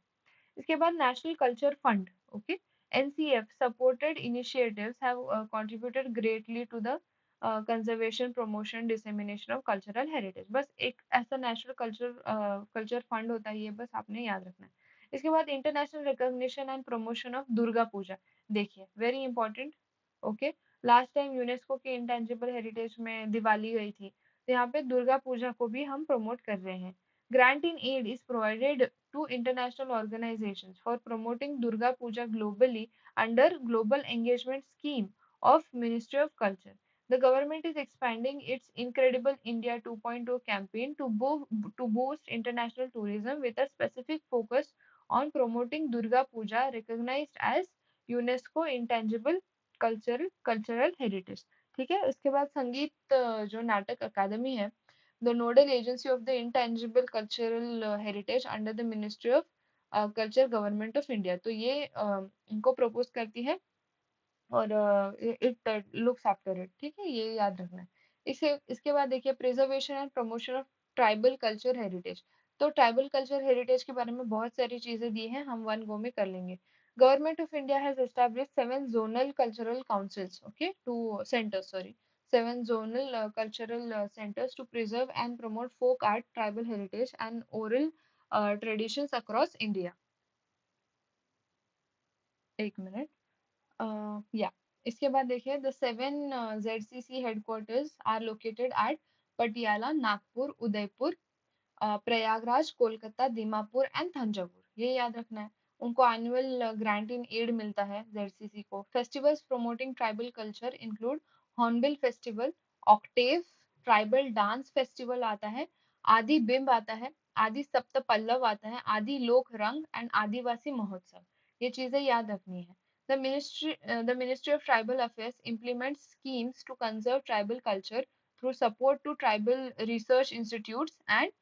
इसके बाद national culture fund. Okay, NCF supported initiatives have contributed greatly to the conservation, promotion, dissemination of cultural heritage. बस एक ऐसा नेशनल कल्चर फंड होता है, ये बस आपने याद रखना है। इसके बाद international recognition and promotion of Durga Puja. देखिए, very important. Okay, last time UNESCO के इंटेंजिबल हेरिटेज में दिवाली गई थी, तो यहाँ पे दुर्गा पूजा को भी हम प्रमोट कर रहे हैं। Grant in aid is provided to international organizations for promoting Durga Puja globally under Global Engagement Scheme of Ministry of Culture. The government is expanding its Incredible India 2.0 campaign to boost international tourism with a specific focus on promoting Durga Puja recognized as UNESCO Intangible Cultural Heritage. ठीक है, उसके बाद संगीत जो नाटक अकादमी है, the nodal agency of the intangible cultural heritage under the Ministry of Culture, Government of India। तो ये इनको प्रपोज करती है और इट लुक्स आफ्टर इट। ठीक है, ये याद रखना है। इसे इसके बाद देखिए, preservation and promotion of tribal culture heritage. तो ट्राइबल कल्चर हेरिटेज के बारे में बहुत सारी चीजें दी हैं, हम वन गो में कर लेंगे। Government of India has established 7 zonal cultural councils, okay, two centres, sorry, 7 zonal cultural centers to preserve and promote folk art, tribal heritage and oral traditions across India। एक मिनट, या इसके बाद देखिए, the 7 ZCC headquarters are located at Patiala, Nagpur, Udaipur, Prayagraj, Kolkata, Dimapur and Thanjavur. ये याद रखना है। उनको एनुअल ग्रांट इन एड मिलता है जेडसीसी को। Festivals promoting tribal culture include hornbill festival, Octave, tribal dance festival आता है, आदि बिंब आता है, आदि सप्त पल्लव आता है, आदि लोक रंग एंड आदिवासी महोत्सव। ये चीजें याद रखनी है। The Ministry of Tribal Affairs implements schemes to conserve tribal culture through support to tribal research institutes and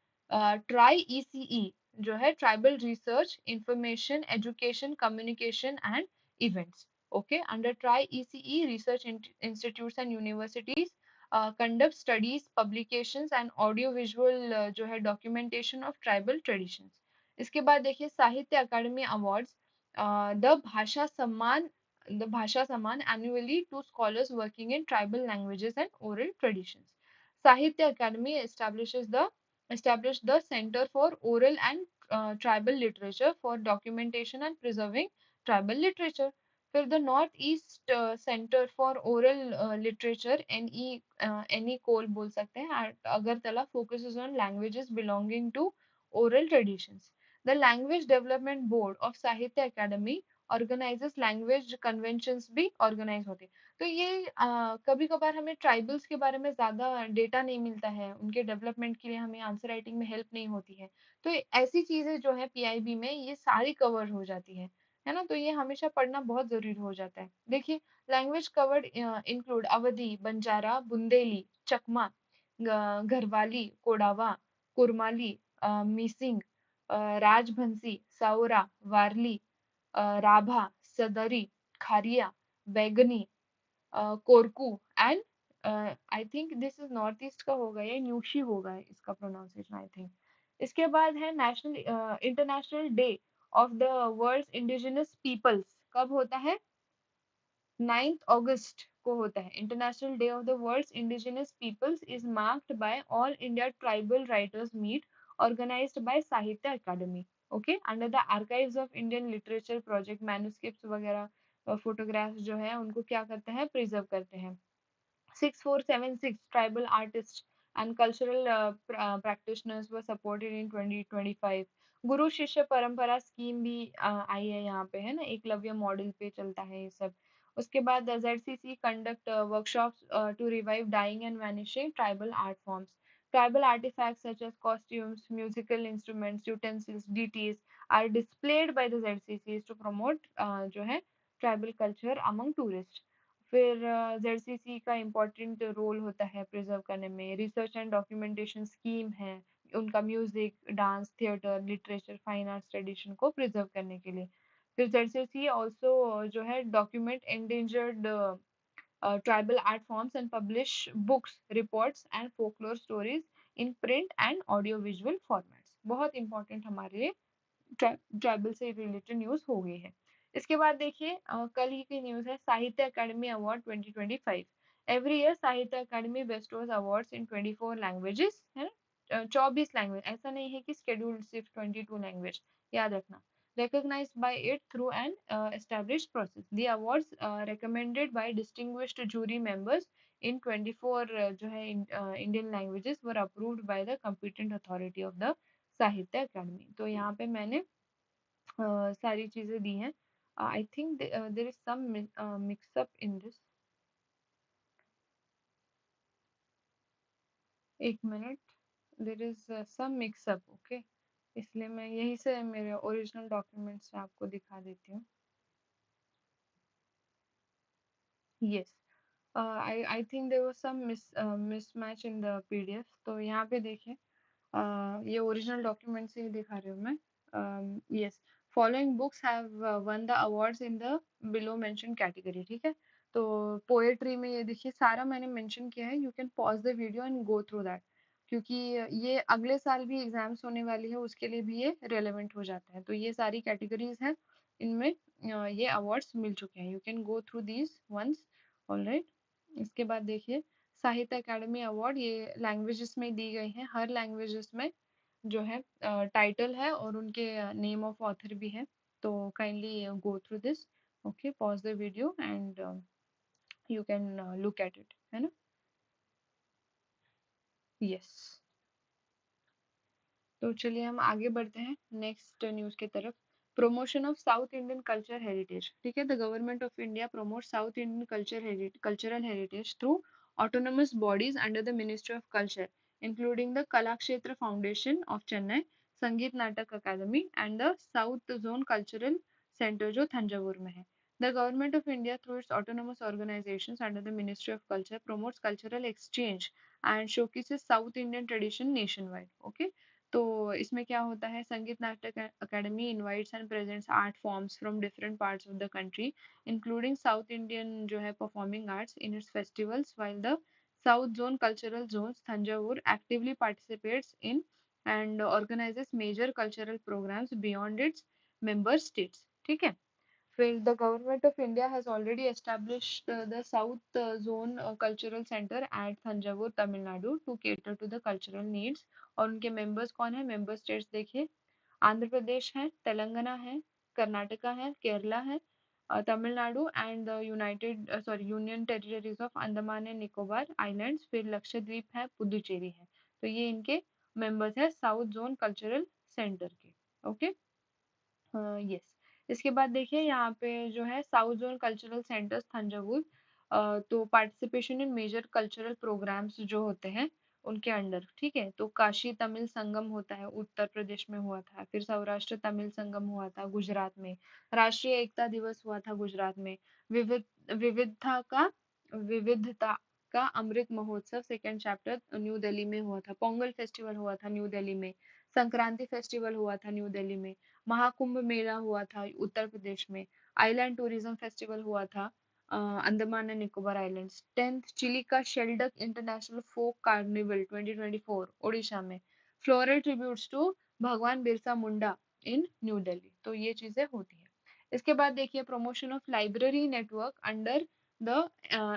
try ECE जो है tribal research, information, education, communication and events. Okay, under try ECE research institutes and universities conduct studies, publications and audio visual जो है documentation of tribal traditions. इसके बाद देखिए, साहित्य अकादमी awards, the भाषा सम्मान, द भाषा सम्मान annually to scholars working in tribal languages and oral traditions। Sahitya Academy established the Center for Oral and Tribal Literature for documentation and preserving tribal literature। फिर the north east centre for oral literature, NECOL बोल सकते हैं, Agartala, focuses on languages belonging to oral traditions. The language development board of Sahitya Akademi organises language conventions भी organise होते हैं। तो ये कभी कभार हमें ट्राइबल्स के बारे में ज्यादा डेटा नहीं मिलता है, उनके डेवलपमेंट के लिए हमें आंसर राइटिंग में हेल्प नहीं होती है। तो ऐसी चीजें जो है पीआईबी में ये सारी कवर हो जाती है ना, तो ये हमेशा पढ़ना बहुत जरूरी हो जाता है। देखिए, लैंग्वेज कवर्ड इंक्लूड अवधी, बंजारा, बुंदेली, चकमा, घरवाली, कोडावा, कुरमाली, मिसिंग, राजभंसी, सावरा, वारली, राभा, सदरी, खारिया, बैगनी, Korku and I think this is north east का होगा, ये न्यूशी होगा इसका प्रोनाउंसिएशन आई थिंक। इसके बाद है national international day of the world's indigenous peoples. कब होता है? 9th अगस्त को होता है। International day of the world's indigenous peoples is marked by all India tribal writers meet organised by Sahitya Akademi. Okay, under the archives of Indian literature project, manuscripts वगैरह photographs जो है उनको क्या करते हैं, प्रिजर्व करते हैं। 6476 tribal artists and cultural practitioners were supported in 2025। गुरु शिष्य परंपरा स्कीम भी आई है यहाँ पे, है ना, एकलव्य मॉडल पे चलता है ये सब। उसके बाद ZCC conduct workshops to revive dying and vanishing tribal art forms। Tribal artifacts such as costumes, musical instruments, utensils, deities are displayed by the ZCCs to promote जो है tribal culture among tourists। फिर जेडसीसी का important role होता है preserve करने में, research and documentation scheme है उनका, music, dance, theatre, literature, fine arts tradition को प्रिजर्व करने के लिए। फिर जेडसीसी ऑल्सो जो है document endangered tribal art forms and publish books, reports and folklore stories in print and audio visual formats. बहुत इंपॉर्टेंट हमारे लिए ट्राइबल से रिलेटेड न्यूज हो गई है। इसके बाद देखिए कल ही की न्यूज है, साहित्य अकादमी अवार्ड 2025। एवरी ईयर साहित्य अकादमी बेस्टोज अवार्ड्स इन 24 लैंग्वेजेस, है ना, 24 लैंग्वेज, ऐसा नहीं है कि शेड्यूल्ड सिर्फ 22 लैंग्वेज, याद रखना। recognized by it through an established process। The awards recommended by distinguished jury members in 24 जो है Indian languages were approved by the competent authority of the साहित्य अकादमी। तो यहाँ पे मैंने सारी चीजें दी हैं। I think there is some mixup in this, एक minute, there is some mixup, okay, इसलिए मैं यहीं से मेरे ओरिजिनल डॉक्यूमेंट्स आपको दिखा देती हूँ। Yes, I think there was some mismatch in the PDF. तो यहाँ पे देखिए, ये ओरिजिनल डॉक्यूमेंट से ही दिखा रही हूँ मैं। Yes, following books have one the awards in the below mention category, ठीक है। तो पोएट्री में ये देखिए सारा मैंने मेंशन किया है, you can pause the video and go through that, क्योंकि ये अगले साल भी एग्जाम्स होने वाली है उसके लिए भी ये रेलेवेंट हो जाता है। तो ये सारी कैटेगरीज हैं, इनमें ये अवार्ड्स मिल चुके हैं, you can go through these once. Alright, इसके बाद देखिए साहित्य अकादमी अवार्ड, ये लैंग्वेजेस में दी गई है, हर लैंग्वेजेस में जो है टाइटल है और उनके नेम ऑफ ऑथर भी है। तो kindly go through this, okay, pause the video and you can look at it, है ना। यस, तो चलिए हम आगे बढ़ते हैं नेक्स्ट न्यूज की तरफ। Promotion of south Indian culture heritage, ठीक है, the government of India promote south Indian cultural heritage through autonomous bodies under the Ministry of Culture, including the Kalakshetra Foundation of Chennai, Sangeet Natak Akademi and the south zone cultural centre जो थंजावुर में है। The government of India through its autonomous organizations under the Ministry of Culture promotes cultural exchange and showcases South Indian tradition nationwide। Okay, तो इसमें क्या होता है, संगीत नाटक academy invites and presents art forms from different parts of the country including south Indian जो है performing arts in its festivals, while the South Zone Cultural Zones Thanjavur actively participates in and organizes major cultural programs beyond its member states, ठीक है। फिर the government of India has already established the South Zone Cultural Center at Thanjavur, Tamil Nadu to cater to the cultural needs। और उनके members कौन है, member states देखिए, आंध्र प्रदेश है, तेलंगाना है, कर्नाटका है, केरला है, Tamil Nadu and United union territories of Andaman and Nicobar islands, फिर लक्षद्वीप है, पुदुचेरी है। तो ये इनके मेंबर्स है साउथ जोन कल्चरल सेंटर के। ओके, यस, इसके बाद देखिए यहाँ पे जो है south zone cultural centres Thanjavur, तो participation in major cultural programmes जो होते हैं उनके अंडर, ठीक है। तो काशी तमिल संगम होता है, उत्तर प्रदेश में हुआ था, फिर सौराष्ट्र तमिल संगम हुआ था गुजरात में, राष्ट्रीय एकता दिवस हुआ था गुजरात में, विविधता का विविधता का Amrit Mahotsav second chapter new Delhi में हुआ था, पोंगल फेस्टिवल हुआ था न्यू दिल्ली में, संक्रांति फेस्टिवल हुआ था न्यू दिल्ली में, महाकुंभ मेला हुआ था उत्तर प्रदेश में, आइलैंड टूरिज्म फेस्टिवल हुआ था Andaman and Nicobar islands, 10th Chilika shelduck international folk carnival 2024 Odisha में, floral tributes to Bhagwan Birsa Munda in New Delhi. तो ये चीजें होती है। इसके बाद देखिए promotion of library network under the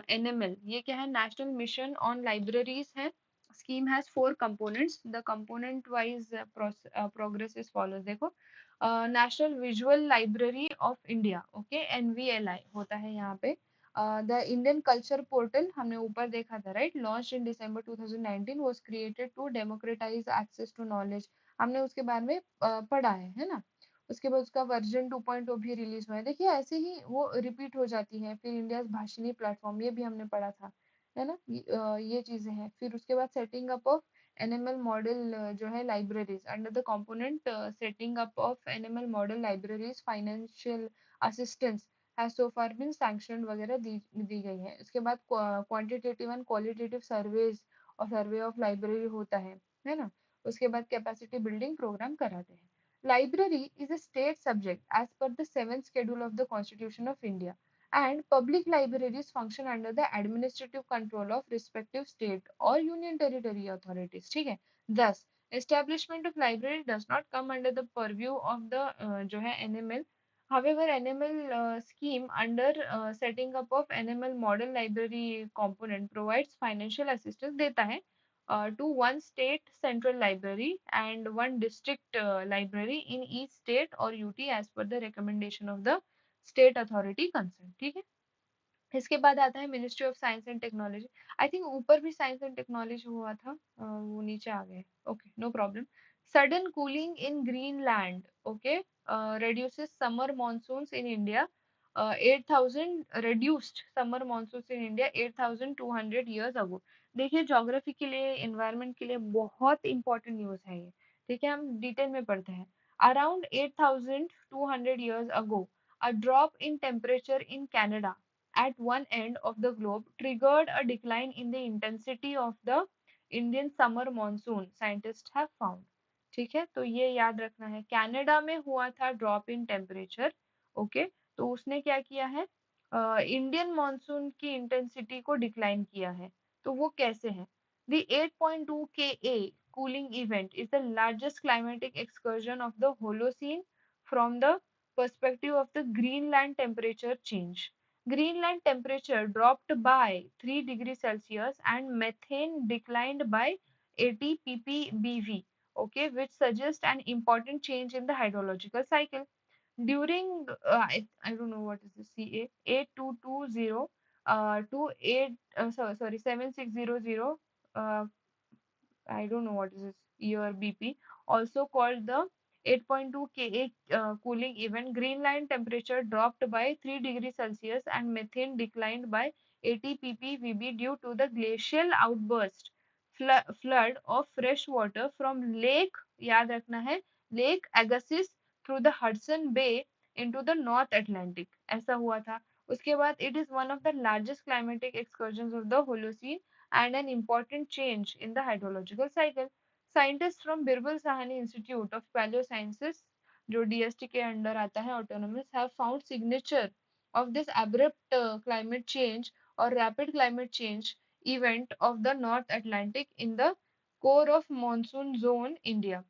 NML, ये क्या है, नेशनल मिशन ऑन लाइब्रेरीज है। Scheme has 4 components, the component wise progress is follows. देखो नेशनल विजुअल library of India, okay, NVLI होता है यहाँ पे। द इंडियन कल्चर पोर्टल हमने ऊपर देखा था, right, launch in December 2019, was created to democratise access to knowledge. हमने उसके बारे में पढ़ा है ना। उसके बाद उसका वर्जन 2.0 भी रिलीज हुआ है। देखिए ऐसे ही वो रिपीट हो जाती है। फिर इंडिया भाषिणी प्लेटफॉर्म, ये भी हमने पढ़ा था, है ना। ये चीजें हैं। फिर उसके बाद setting up of NML model जो है libraries under the component setting up of NML model libraries financial assistance has so far been sanction वगैरह दी गई है। उसके बाद क्वांटिटेटिव एंड क्वालिटेटिव सर्वेज और सर्वे ऑफ लाइब्रेरी होता है ना। उसके बाद कैपेसिटी बिल्डिंग प्रोग्राम कराते हैं। Library is a state subject as per the 7th schedule of the Constitution of India, and public libraries function under the administrative control of respective state or union territory authorities, ठीक है। Thus, establishment of library does not come under the purview of the जो है NML. However, NML scheme under setting up of NML model library component provides financial assistance देता है to one state central library and one district library in each state or UT as per the recommendation of the state authority concerned, ठीक है। इसके बाद आता है ministry of science and technology. I think ऊपर भी साइंस एंड टेक्नोलॉजी हुआ था, वो नीचे आ गए, okay no problem. Sudden cooling in Greenland, okay, reduces summer monsoons in India, 8,000 reduced summer monsoons in India 8,200 years ago। देखिए ज्योग्राफी के लिए, एनवायरनमेंट के लिए बहुत इंपॉर्टेंट न्यूज है ये, ठीक है। हम डिटेल में पढ़ते हैं। Around 8,200 years ago, a drop in temperature in Canada at one end of the globe triggered a decline in the intensity of the Indian summer monsoon, scientists have found। ठीक है, तो ये याद रखना है। कनाडा में हुआ था ड्रॉप इन टेम्परेचर, ओके, तो उसने क्या किया है, इंडियन मॉनसून की इंटेंसिटी को डिक्लाइन किया है। तो वो कैसे है? The 8.2 Ka cooling event is the largest climatic excursion of the Holocene from the perspective of the Greenland temperature change. Greenland temperature dropped by 3 degrees Celsius and methane declined by 80 ppbv, okay, which suggests an important change in the hydrological cycle. During, I don't know what is the CA, 8220 to 8, sorry, 7600, I don't know what is this year BP, also called the 8.2 Ka cooling event. Greenland temperature dropped by 3 degrees Celsius and methane declined by 80 ppb due to the glacial outburst, flood of fresh water from Lake, याद रखना है, Lake Agassiz through the Hudson Bay into the North Atlantic, ऐसा हुआ था। उसके बाद it is one of the largest climatic excursions of the Holocene and an important change in the hydrological cycle. Scientists from Birbal Sahani Institute of Paleosciences, जो DST के under आता है autonomous, have found signature of this abrupt climate change or rapid climate change event of the North Atlantic in the core of monsoon zone India.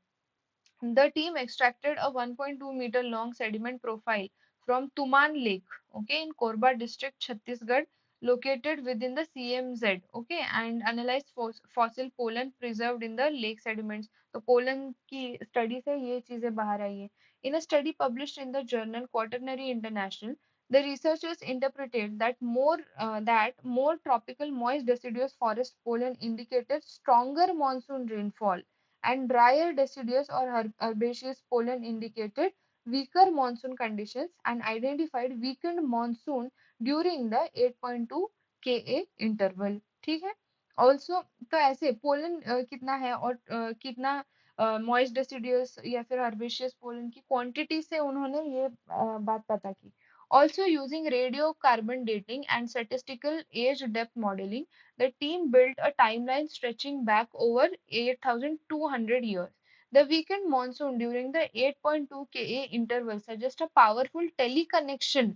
The team extracted a 1.2 meter long sediment profile from Tuman Lake, okay, in Korba district, Chhattisgarh, located within the CMZ, okay, and analyzed fossil pollen preserved in the lake sediments. तो pollen की study से ये चीजें बाहर आई है। In a study published in the journal Quaternary International, the researchers interpreted that more tropical moist deciduous forest pollen indicated stronger monsoon rainfall and drier deciduous or herbaceous pollen indicated weaker monsoon conditions and identified weakened monsoon during the 8.2 Ka interval, ठीक है। also तो ऐसे pollen कितना है और कितना moist deciduous या फिर हर्बेशियस पोलन की क्वांटिटी से उन्होंने ये बात पता की। Also, using radiocarbon dating and statistical age depth modeling, the team built a timeline stretching back over 8,200 years. The weekend monsoon during the 8.2 Ka interval suggests a powerful teleconnection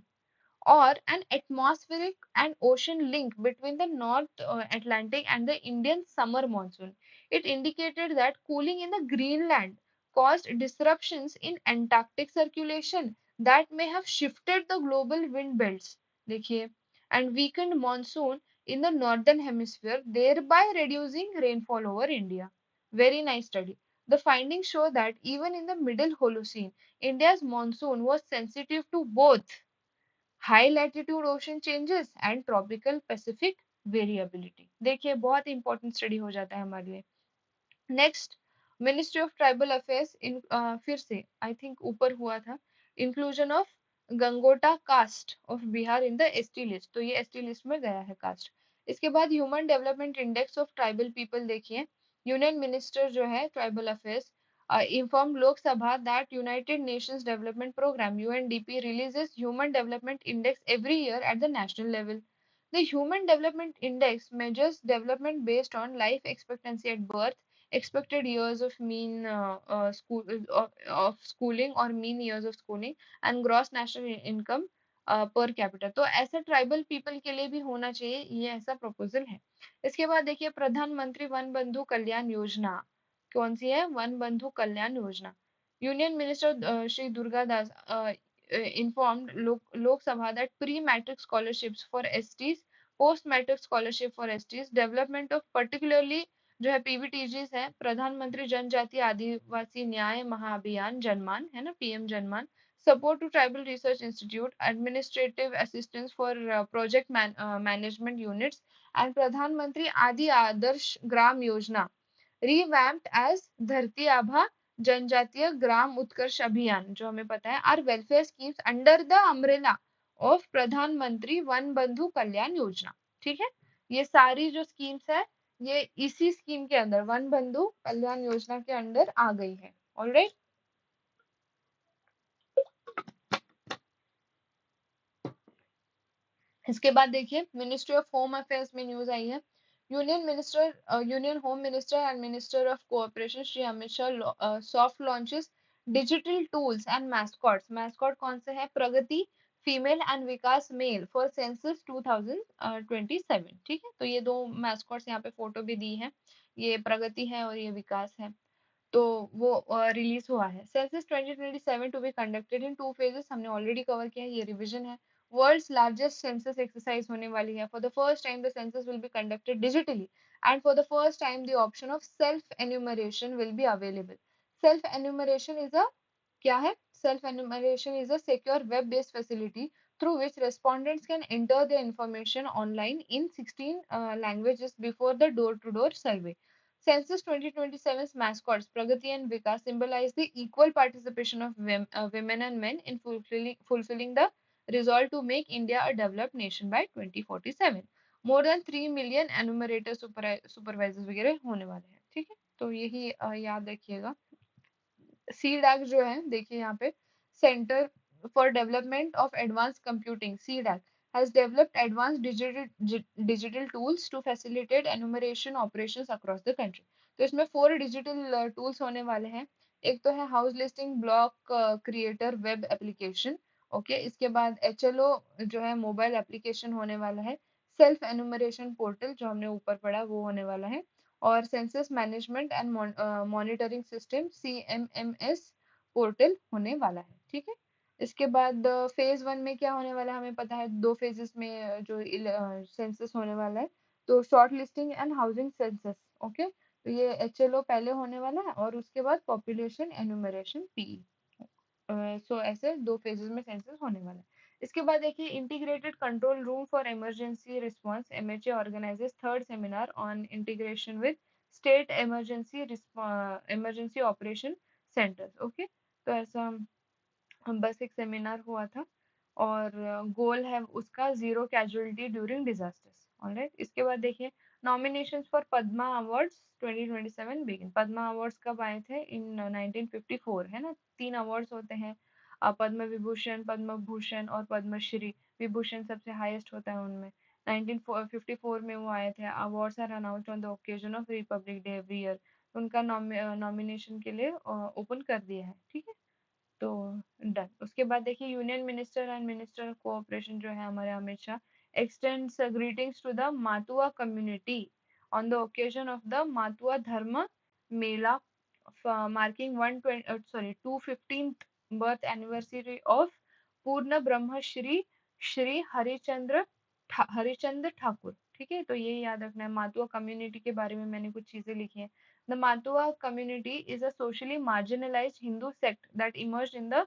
or an atmospheric and ocean link between the North Atlantic and the Indian summer monsoon. It indicated that cooling in the Greenland caused disruptions in Antarctic circulation that may have shifted the global wind belts. देखिए, and weakened monsoon in the northern hemisphere, thereby reducing rainfall over India. Very nice study. The findings show that even in the middle Holocene, India's monsoon was sensitive to both high latitude ocean changes and tropical Pacific variability. देखिए बहुत important study हो जाता है हमारे लिए. Next, ministry of tribal affairs in फिर से I think ऊपर हुआ था, inclusion of Gangota caste of Bihar in the ST list. तो ये एसटी लिस्ट में गया है कास्ट. इसके बाद human development index of tribal people देखिए. यूनियन मिनिस्टर जो है tribal affairs informed Lok Sabha that United Nations Development Programme UNDP releases Human Development Index every year at the national level. The Human Development Index measures development based on life expectancy at birth, expected years of mean of schooling or mean years of schooling, and gross national income per capita. तो ऐसा tribal people के लिए भी होना चाहिए, ये ऐसा proposal है. इसके बाद देखिए प्रधानमंत्री वन बंधु कल्याण योजना. कौन सी है? वन बंधु कल्याण योजना. Union minister Shri Durga Das informed Lok Sabha that pre-matric scholarships for STs, post-matric scholarship for STs, development of particularly जो है पीवीटीजीज है, प्रधानमंत्री जनजातीय आदिवासी न्याय महाअभियान जनमान है ना, PM जनमान, support to tribal research institute, administrative assistance for project management units, and प्रधानमंत्री आदि आदर्श ग्राम योजना revamped as धरती आभा जनजातीय ग्राम उत्कर्ष अभियान, जो हमें पता है, are welfare schemes under the umbrella of Pradhan Mantri Van Bandhu Kalyan योजना. ठीक है, ये सारी जो स्कीम्स है ये इसी स्कीम के अंदर वन बंधु कल्याण योजना के अंदर आ गई है. ऑलराइट. इसके बाद देखिए मिनिस्ट्री ऑफ होम अफेयर्स में न्यूज आई है. Union home minister and minister of cooperation Shri Amit Shah soft launches digital tools and mascots. Mascot कौन से है? Pragati female and Vikas male for census 2027. ठीक है, तो ये दो मैस्कॉट्स यहाँ पे फोटो भी दी है, ये प्रगति है और ये विकास है. तो वो रिलीज हुआ है. Census 2027 to be conducted in 2 phases, हमने ऑलरेडी कवर किया है, ये रिवीजन है. वर्ल्ड्स लार्जेस्ट सेंसस एक्सरसाइज होने वाली है. For the first time the census will be conducted digitally and for the first time the option of self enumeration will be available. Self enumeration is a क्या है? Self enumeration is a secure web based facility through which respondents can enter their information online in 16 languages before the door-to-door survey. Census 2027's mascots Pragati and Vikas symbolize the equal participation of women and men in fulfilling the resolve to make India a developed nation by 2047. More than 3 million enumerators supervisors वगैरह होने वाले हैं. ठीक है, तो यही याद रखिएगा. सीडैक जो है देखिए यहाँ पे, centre for development of advance computing CDAC has developed advanced digital tools to facilitate enumeration operations across the country. तो इसमें 4 डिजिटल टूल्स होने वाले हैं. एक तो है house listing block creator web application. Okay, इसके बाद एचएलओ जो है मोबाइल एप्लीकेशन होने वाला है. सेल्फ एनुमरेशन पोर्टल जो हमने ऊपर पढ़ा वो होने वाला है. और census management and monitoring system CMMS portal होने वाला है. ठीक है, इसके बाद फेज 1 में क्या होने वाला है हमें पता है, 2 फेजेस में जो सेंसस होने वाला है. तो short listing and housing census. Okay, तो ये एचएलओ पहले होने वाला है और उसके बाद पॉपुलेशन एनुमरेशन पीई. सो ऐसे 2 फेजेस में सेंसस होने वाला है. इसके बाद देखिए integrated control room for emergency response MHA organises third seminar on integration with state emergency operation centres. Okay, तो ऐसा बस एक सेमिनार हुआ था और गोल है उसका zero casualty during disasters. Alright, इसके बाद देखिए nominations for Padma awards 2027 begin. Padma awards कब आए थे? इन 1954 है ना. 3 अवार्ड्स होते हैं पद्म विभूषण, पद्म भूषण और पद्मश्री। विभूषण सबसे हाईएस्ट होता है उनमें। 1954 में वो आए थे। Awards are announced on the occasion of republic day every year. उनका नॉमिनेशन के लिए ओपन कर दिया है, ठीक है। तो डन। उसके बाद देखिए union minister and minister of cooperation जो है हमारे Amit Shah extends greetings to the Matua community on the occasion of the Matua Dharma Mela marking 215th birth anniversary of Purna Brahma Shri Shri Harichandra Thakur, ठीक है। तो ये याद रखना है। मातुआ कम्युनिटी के बारे में मैंने कुछ चीजें लिखी हैं। The Matua community is a socially marginalized Hindu sect that emerged in the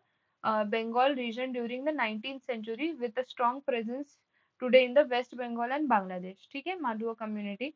Bengal region during the 19th century with a strong presence today in the West Bengal and Bangladesh. ठीक है, Matua community.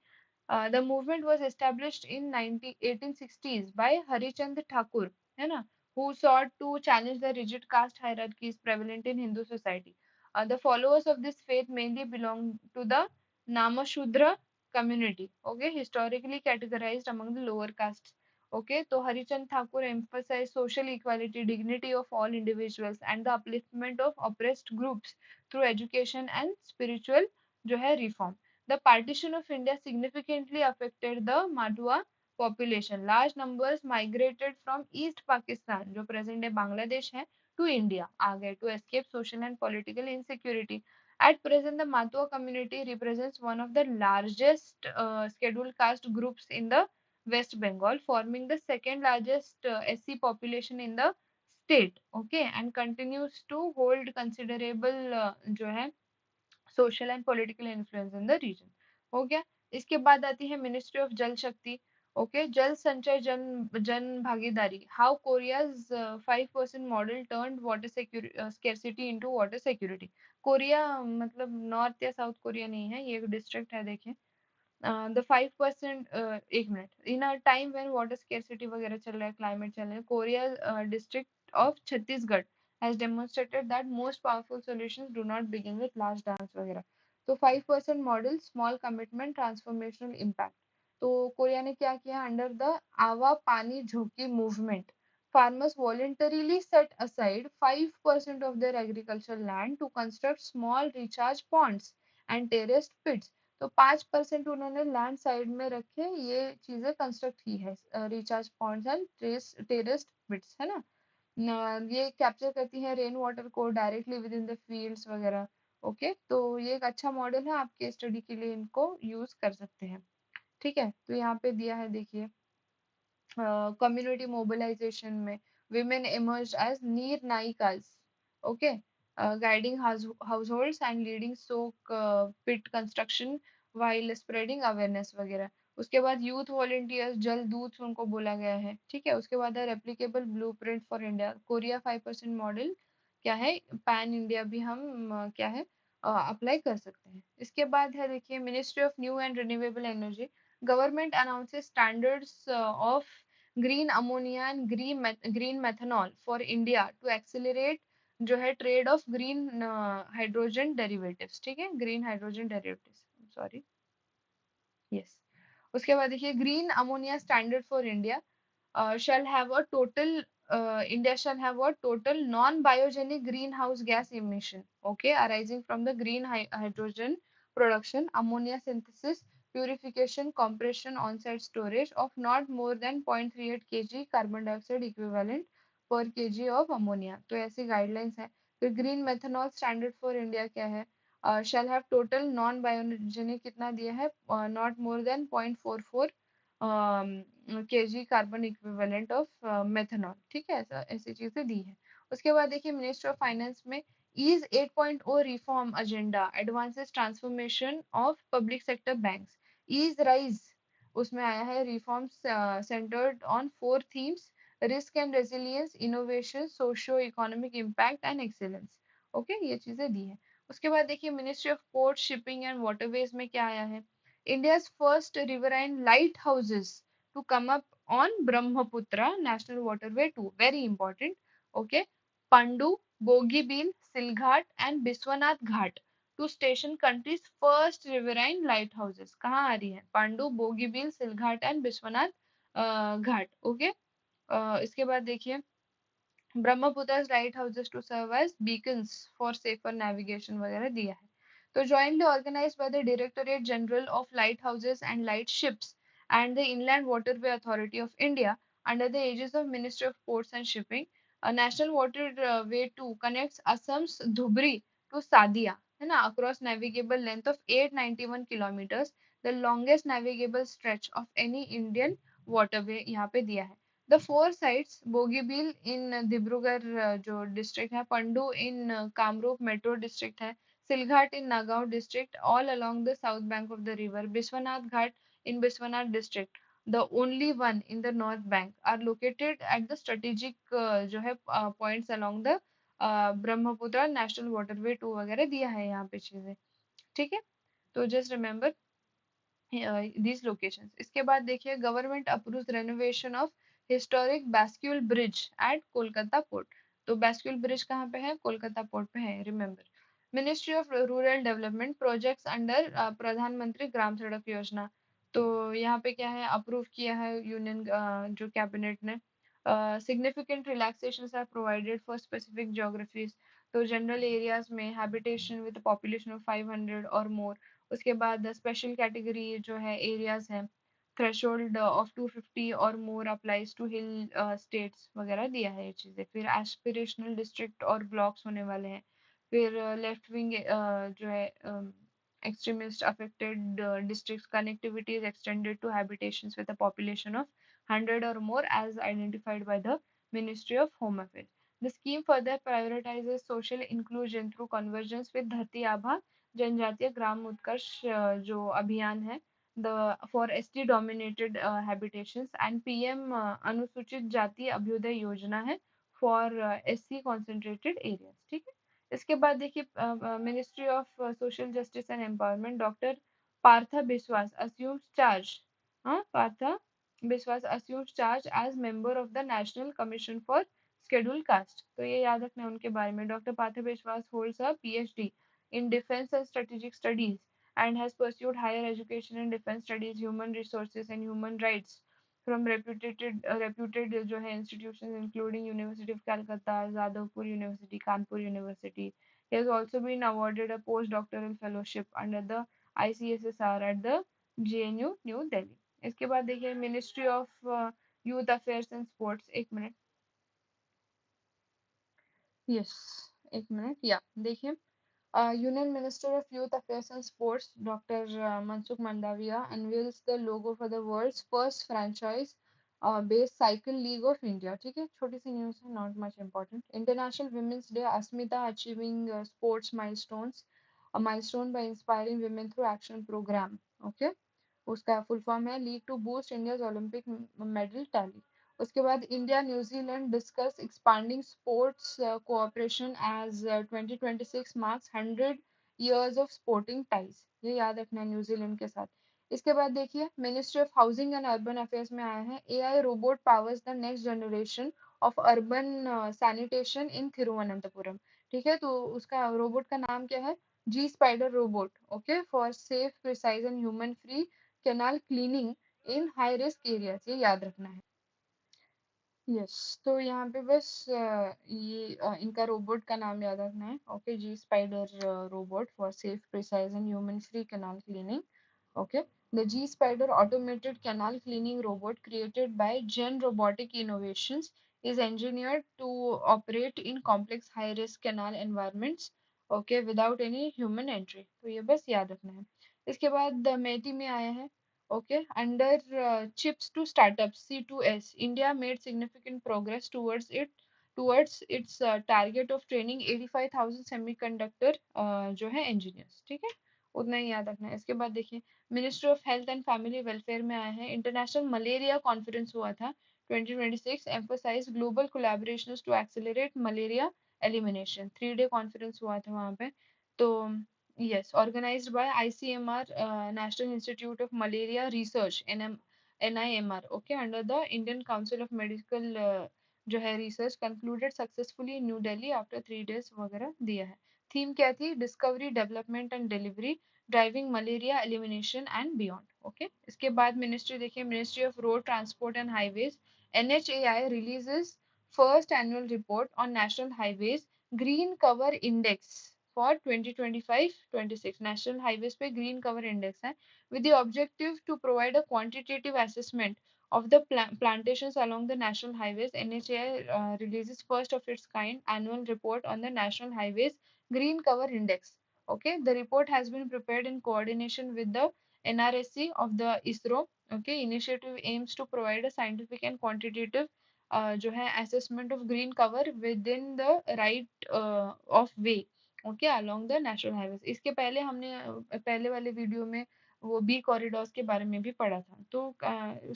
The movement was established in 1860s by Harichand Thakur, है ना, who sought to challenge the rigid caste hierarchies prevalent in Hindu society. The followers of this faith mainly belong to the Namashudra community, okay, historically categorized among the lower castes. Okay, so Harichand Thakur emphasized social equality, dignity of all individuals, and the upliftment of oppressed groups through education and spiritual जो है reform. The partition of India significantly affected the Madhua population. Large numbers migrated from East Pakistan, जो present day Bangladesh है, to India आ गए to escape social and political insecurity. At present, the Matua community represents one of the largest scheduled caste groups in the West Bengal, forming the second largest SC population in the state. Okay, and continues to hold considerable जो है social and political influence in the region. हो गया। इसके बाद आती है ministry of जल शक्ति। ओके, जल संचय जन जन भागीदारी, how Korea's 5% model turned water scarcity into water security. Korea मतलब नॉर्थ या साउथ कोरिया नहीं है, ये एक डिस्ट्रिक्ट है, देखें। द 5%, एक minute, in a time when water scarcity वगैरह चल रहा है, क्लाइमेट चल रहा है, Korea district of Chhattisgarh has demonstrated that most powerful solutions do not begin with large dance वगैरह। तो 5% model, small commitment, transformational impact. तो कोरिया ने क्या किया, अंडर द आवा पानी झोंकी movement, farmers voluntarily set aside 5% of their agricultural land to construct small recharge ponds and terraced pits। तो 5% उन्होंने लैंड साइड में रखे ये चीजें कंस्ट्रक्ट की है, रिचार्ज पॉन्ड्स एंड टेरेस्ड पिट्स, है ना। ये कैप्चर करती है रेन वाटर को directly with in the fields वगैरह। ओके, तो ये एक अच्छा मॉडल है, आपके स्टडी के लिए इनको यूज कर सकते हैं, ठीक है। तो यहाँ पे दिया है, देखिए, community mobilization में women emerged as nirnayikas, okay, guiding households and leading soak pit construction while spreading awareness वगैरह। उसके बाद यूथ वॉलंटियर्स, जल दूत उनको बोला गया है, ठीक है। उसके बाद है replicable blueprint for India, Korea 5% model क्या है, पैन इंडिया भी हम क्या है अप्लाई कर सकते हैं। इसके बाद है, देखिए, ministry of new and renewable energy, government announces standards of green ammonia and green methanol for India to accelerate जो है trade of green hydrogen derivatives, ठीक है, green hydrogen derivatives, sorry, yes. उसके बाद देखिए, green ammonia standard for India shall have a total India shall have a total non-biogenic greenhouse gas emission, okay, arising from the green hydrogen production, ammonia synthesis, purification, compression, on-site storage of not more than 0.38 kg carbon dioxide equivalent per kg of ammonia। तो ऐसी guidelines है। फिर green methanol standard for India क्या है, shall have total non-biogenic कितना दिया है, not more than 0.44 kg carbon equivalent of methanol, ठीक है, ऐसा ऐसी चीजें दी है। उसके बाद देखिए, मिनिस्टर ऑफ फाइनेंस में EASE 8.0 reform agenda advances transformation of public sector banks, EASE rise उसमें आया है, reforms centred on 4 themes, risk and resilience, innovation, socio economic impact and excellence. Okay, ये चीजें दी है। उसके बाद देखिए, ministry of port, shipping and waterways में क्या आया है, India's first riverine lighthouses to come up on Brahmaputra National Waterway 2. Very important. Okay. Pandu, Bogibeel, Silghat and Biswanath Ghat to station country's first riverine lighthouses. कहाँ आ रही है, Pandu, Bogibeel, Silghat and Biswanath Ghat. Okay, इसके बाद देखिए, Brahmaputra's lighthouses to serve as beacons for safer navigation वगैरह दिया है. तो jointly organized by the Directorate General of Lighthouses and Lightships and the Inland Waterway Authority of India under the aegis of Ministry of Ports and Shipping, a national waterway 2 connects Assam's Dhubri to Sadia, है ना, across navigable length of 891 kilometers, the longest navigable stretch of any Indian waterway यहाँ पे दिया है. The four sites, Bogibeel in Dibrugarh जो district है, Pandu in Kamrup metro district है, Silghat in Nagaon district, all along the south bank of the river, Biswanath Ghat in Biswanath district, the only one in the north bank, are located at the strategic जो है points along the Brahmaputra national waterway 2 वगैरह दिया है यहाँ पे चीजें. ठीक है, तो जस्ट रिमेम्बर these locations. इसके बाद देखिए government approves renovation of historic bascule bridge at Kolkata port. तो बैस्क्यूल ब्रिज कहाँ पे है? कोलकाता पोर्ट पे है, remember. Ministry of rural development projects under प्रधानमंत्री ग्राम सड़क योजना. तो यहाँ पे क्या है, अप्रूव किया है यूनियन जो कैबिनेट ने. Significant relaxation are provided for specific geographies. तो जनरल एरियाज में हैबिटेशन विद पॉपुलेशन ऑफ 500 और मोर. उसके बाद स्पेशल कैटेगरी जो है एरियाज है, थ्रेशोल्ड ऑफ 250 और मोर अप्लाइज टू हिल स्टेट्स वगैरह दिया है ये चीज़ें. फिर एस्पिरेशनल डिस्ट्रिक्ट और ब्लॉक्स होने वाले हैं. फिर लेफ्ट विंग जो है extremist affected districts connectivity is extended to habitations with a population of 100 or more as identified by the Ministry of Home Affairs. The scheme further prioritizes social inclusion through convergence with Dharti Abha जनजातीय ग्राम उत्कर्ष जो अभियान है, the for ST dominated habitations and PM अनुसूचित जाति अभ्युदय योजना है for SC concentrated areas. ठीक है, इसके बाद देखिए ministry of social justice and empowerment doctor Partha Biswas assumes charge. हाँ, पार्था बिस्वास assumes charge as member of the National Commission for Scheduled Caste. तो ये याद रखना है उनके बारे में. Doctor Partha Biswas holds a PhD in Defense and Strategic Studies and has pursued higher education in defense studies, human resources, and human rights from reputed जो है institutions including University of Calcutta, Jadavpur University, Kanpur University. He has also been awarded a postdoctoral fellowship under the ICSSR at the JNU New Delhi. इसके बाद देखिए ministry of youth affairs and sports. एक मिनट, yes, एक मिनट, या देखिए Union Minister of Youth Affairs and Sports, Dr. Mansukh Mandaviya, unveils the logo for the world's first franchise-based cycle league of India. ठीक है, छोटी सी न्यूज़ है, not much important. International Women's Day, Asmita achieving sports milestones, a milestone by inspiring women through action program. Okay, उसका full form है league to boost India's Olympic medal tally. उसके बाद India New Zealand discuss expanding sports cooperation as 2026 marks 100 years of sporting ties. ये याद रखना है New Zealand के साथ. इसके बाद देखिए ministry of housing and urban affairs में आया है AI robot powers the next generation of urban sanitation in Thiruvananthapuram. ठीक है, तो उसका रोबोट का नाम क्या है? G spider robot. Okay, for safe precise and human free canal cleaning in high risk areas. ये याद रखना है. यस, तो यहाँ पे बस ये इनका रोबोट का नाम याद रखना है. Okay, G spider robot for safe precise and human free canal cleaning. Okay, the G Spider automated canal cleaning robot created by Gen Robotic Innovations is engineered to operate in complex high-risk canal environments, okay, without any human entry. तो ये बस याद रखना है. इसके बाद मेटी में आया है. Okay, under chips to startups C2S, India made significant progress towards its target of training 85,000 semiconductor जो है engineers. ठीक है, उतना ही याद रखना है. इसके बाद देखिए ministry of health and family welfare में आया है. इंटरनेशनल मलेरिया कॉन्फ्रेंस हुआ था 2026, emphasises global collaborations to accelerate malaria elimination. 3 day conference हुआ था वहाँ पे. तो yes, organized by ICMR, National Institute of Malaria Research, NIMR, okay, under the Indian Council of Medical जो है research concluded successfully new Delhi after 3 days वगैरह दिया है. थीम क्या थी? Discovery, development and delivery, driving malaria elimination and beyond. Okay, इसके बाद ministry देखिए ministry of road transport and highways NHAI releases first annual report on national highways green cover index for 2025-26. National highways पे green cover index है with the objective to provide a quantitative assessment of the plantations along the national highways. NHAI releases first of its kind annual report on the national highways green cover index. Okay, the report has been prepared in coordination with the NRSC of the ISRO. Okay, initiative aims to provide a scientific and quantitative जो है assessment of green cover within the right of way okay along the national highways. इसके पहले हमने पहले वाले video में वो B corridors के बारे में भी पढ़ा था, तो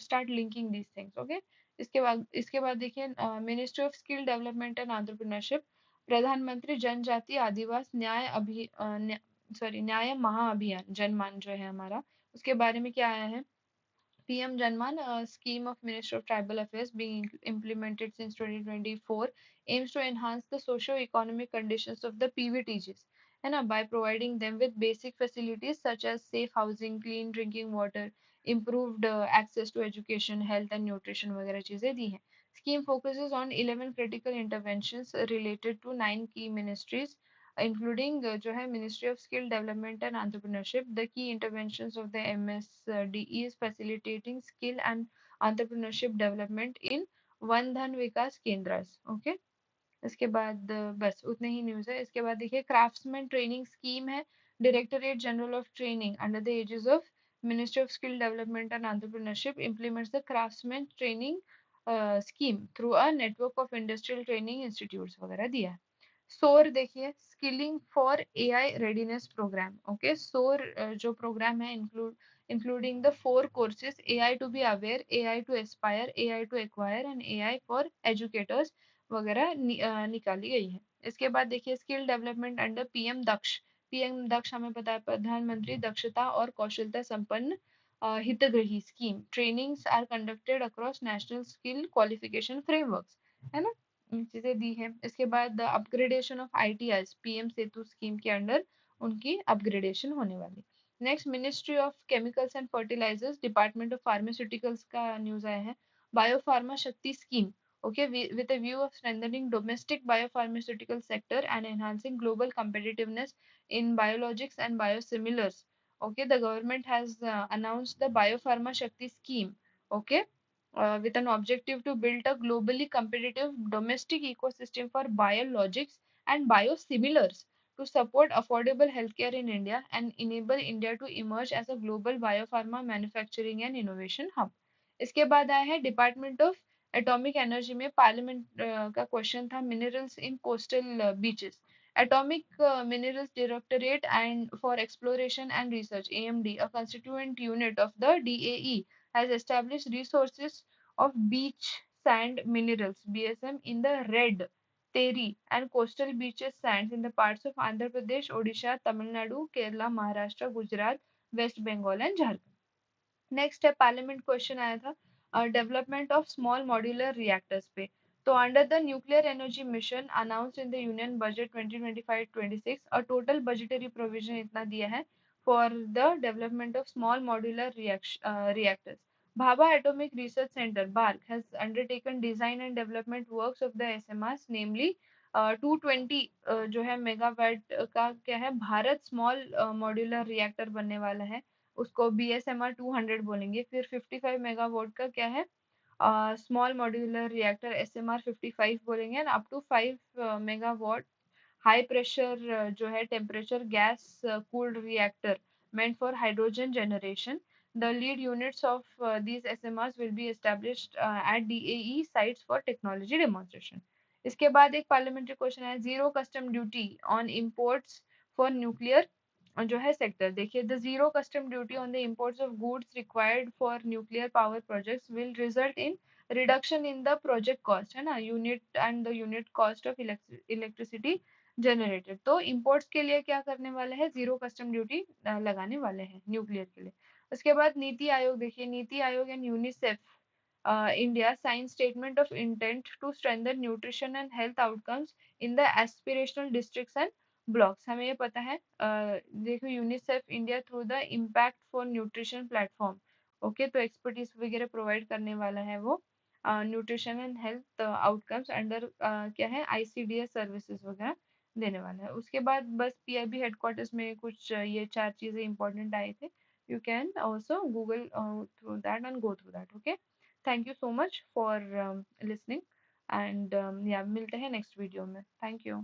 start linking these things. Okay, इसके बाद देखिए ministry of skill development and entrepreneurship, प्रधानमंत्री जनजाति आदिवास न्याय महाअभियान जनमान जो है हमारा, उसके बारे में क्या आया है। PM Janman, a scheme of Ministry of Tribal Affairs being implemented since 2024, aims to enhance the socio-economic conditions of the PVTGs, है ना, by providing them with basic facilities such as safe housing, clean drinking water, improved access to education, health and nutrition वगैरह चीजें दी हैं। Scheme focuses on 11 critical interventions related to 9 key ministries including जो है Ministry of Skill Development and Entrepreneurship. The key interventions of the MSDE is facilitating skill and entrepreneurship development in one धन विकास केंद्रास। Okay, इसके बाद बस उतने ही news है। इसके बाद देखिए क्राफ्ट्समैन ट्रेनिंग स्कीम है, directorate general of training under the aegis of ministry of skill development and entrepreneurship implements the craftsman training scheme through a network of industrial training institutes वगैरह दिया है। सोर देखिए skilling for AI readiness programme. Okay, सोर जो programme है including the 4 courses AI to be aware, AI to aspire, AI to acquire and AI for educators वगैरह निकाली गई है। इसके बाद देखिए skill development under PM Daksh. PM Daksh हमें पता है प्रधानमंत्री दक्षता और कौशलता संपन्न हितग्राही scheme. Trainings are conducted across national skill qualification frameworks, है ना, चीजें दी है। इसके बाद upgradation of ITIs PM Setu scheme के अंडर उनकी अपग्रेडेशन होने वाली। Next ministry of chemicals and fertilizers department of pharmaceuticals का न्यूज आया है। Biopharma Shakti scheme, okay, with a view of strengthening domestic biopharmaceutical sector and enhancing global competitiveness in biologics and biosimilars. Okay, the government has announced the biopharma shakti scheme, okay, with an objective to build a globally competitive domestic ecosystem for biologics and biosimilars to support affordable healthcare in India and enable India to emerge as a global biopharma manufacturing and innovation hub. इसके बाद आया है department of atomic energy में parliament का question था minerals in coastal beaches. Atomic minerals directorate and for exploration and research AMD, a constituent unit of the DAE, has established resources of beach sand minerals BSM in the red, Teri and coastal beaches sands in the parts of Andhra Pradesh, Odisha, Tamil Nadu, Kerala, Maharashtra, Gujarat, West Bengal and Jharkhand। Next है parliament question आया था development of small modular reactors पे। तो under the nuclear energy mission announced in the union budget 2025-26 a total budgetary provision इतना दिया है for the development of small modular reactors. Bhabha atomic research centre BARC has undertaken design and development works of the SMRs namely 220 जो है megawatt का क्या है Bharat small modular reactor बनने वाला है, उसको BSMR 200 बोलेंगे। फिर 55 मेगावाट का क्या है स्मॉल मॉड्यूलर रिएक्टर SMR 55 बोलेंगे and up to 5 megawatt high pressure जो है temperature gas cooled reactor meant for hydrogen generation. The lead units of these SMRs will be established at DAE sites for technology demonstration. इसके बाद एक parliamentary question है zero custom duty on imports for nuclear जो है sector. देखिए the zero custom duty on the imports of goods required for nuclear power projects will result in reduction in the project cost, है ना, unit and the unit cost of electricity generated. तो imports के लिए क्या करने वाले हैं, zero custom duty लगाने वाले हैं न्यूक्लियर के लिए। उसके बाद नीति आयोग देखिए, NITI Aayog and UNICEF India signed statement of intent to strengthen nutrition and health outcomes in the aspirational districts and blocks. हमें ये पता है देखो UNICEF India through the impact for nutrition platform, okay, तो एक्सपर्टीज वगैरह प्रोवाइड करने वाला है वो nutrition and health outcomes under क्या है ICDS सर्विसेज वगैरह देने वाला है। उसके बाद बस PIB हेडक्वार्टर्स में कुछ ये चार चीजें इंपॉर्टेंट आए थे। You can also Google through that and go through that. Okay, thank you so much for listening and या मिलते हैं नेक्स्ट वीडियो में। Thank you.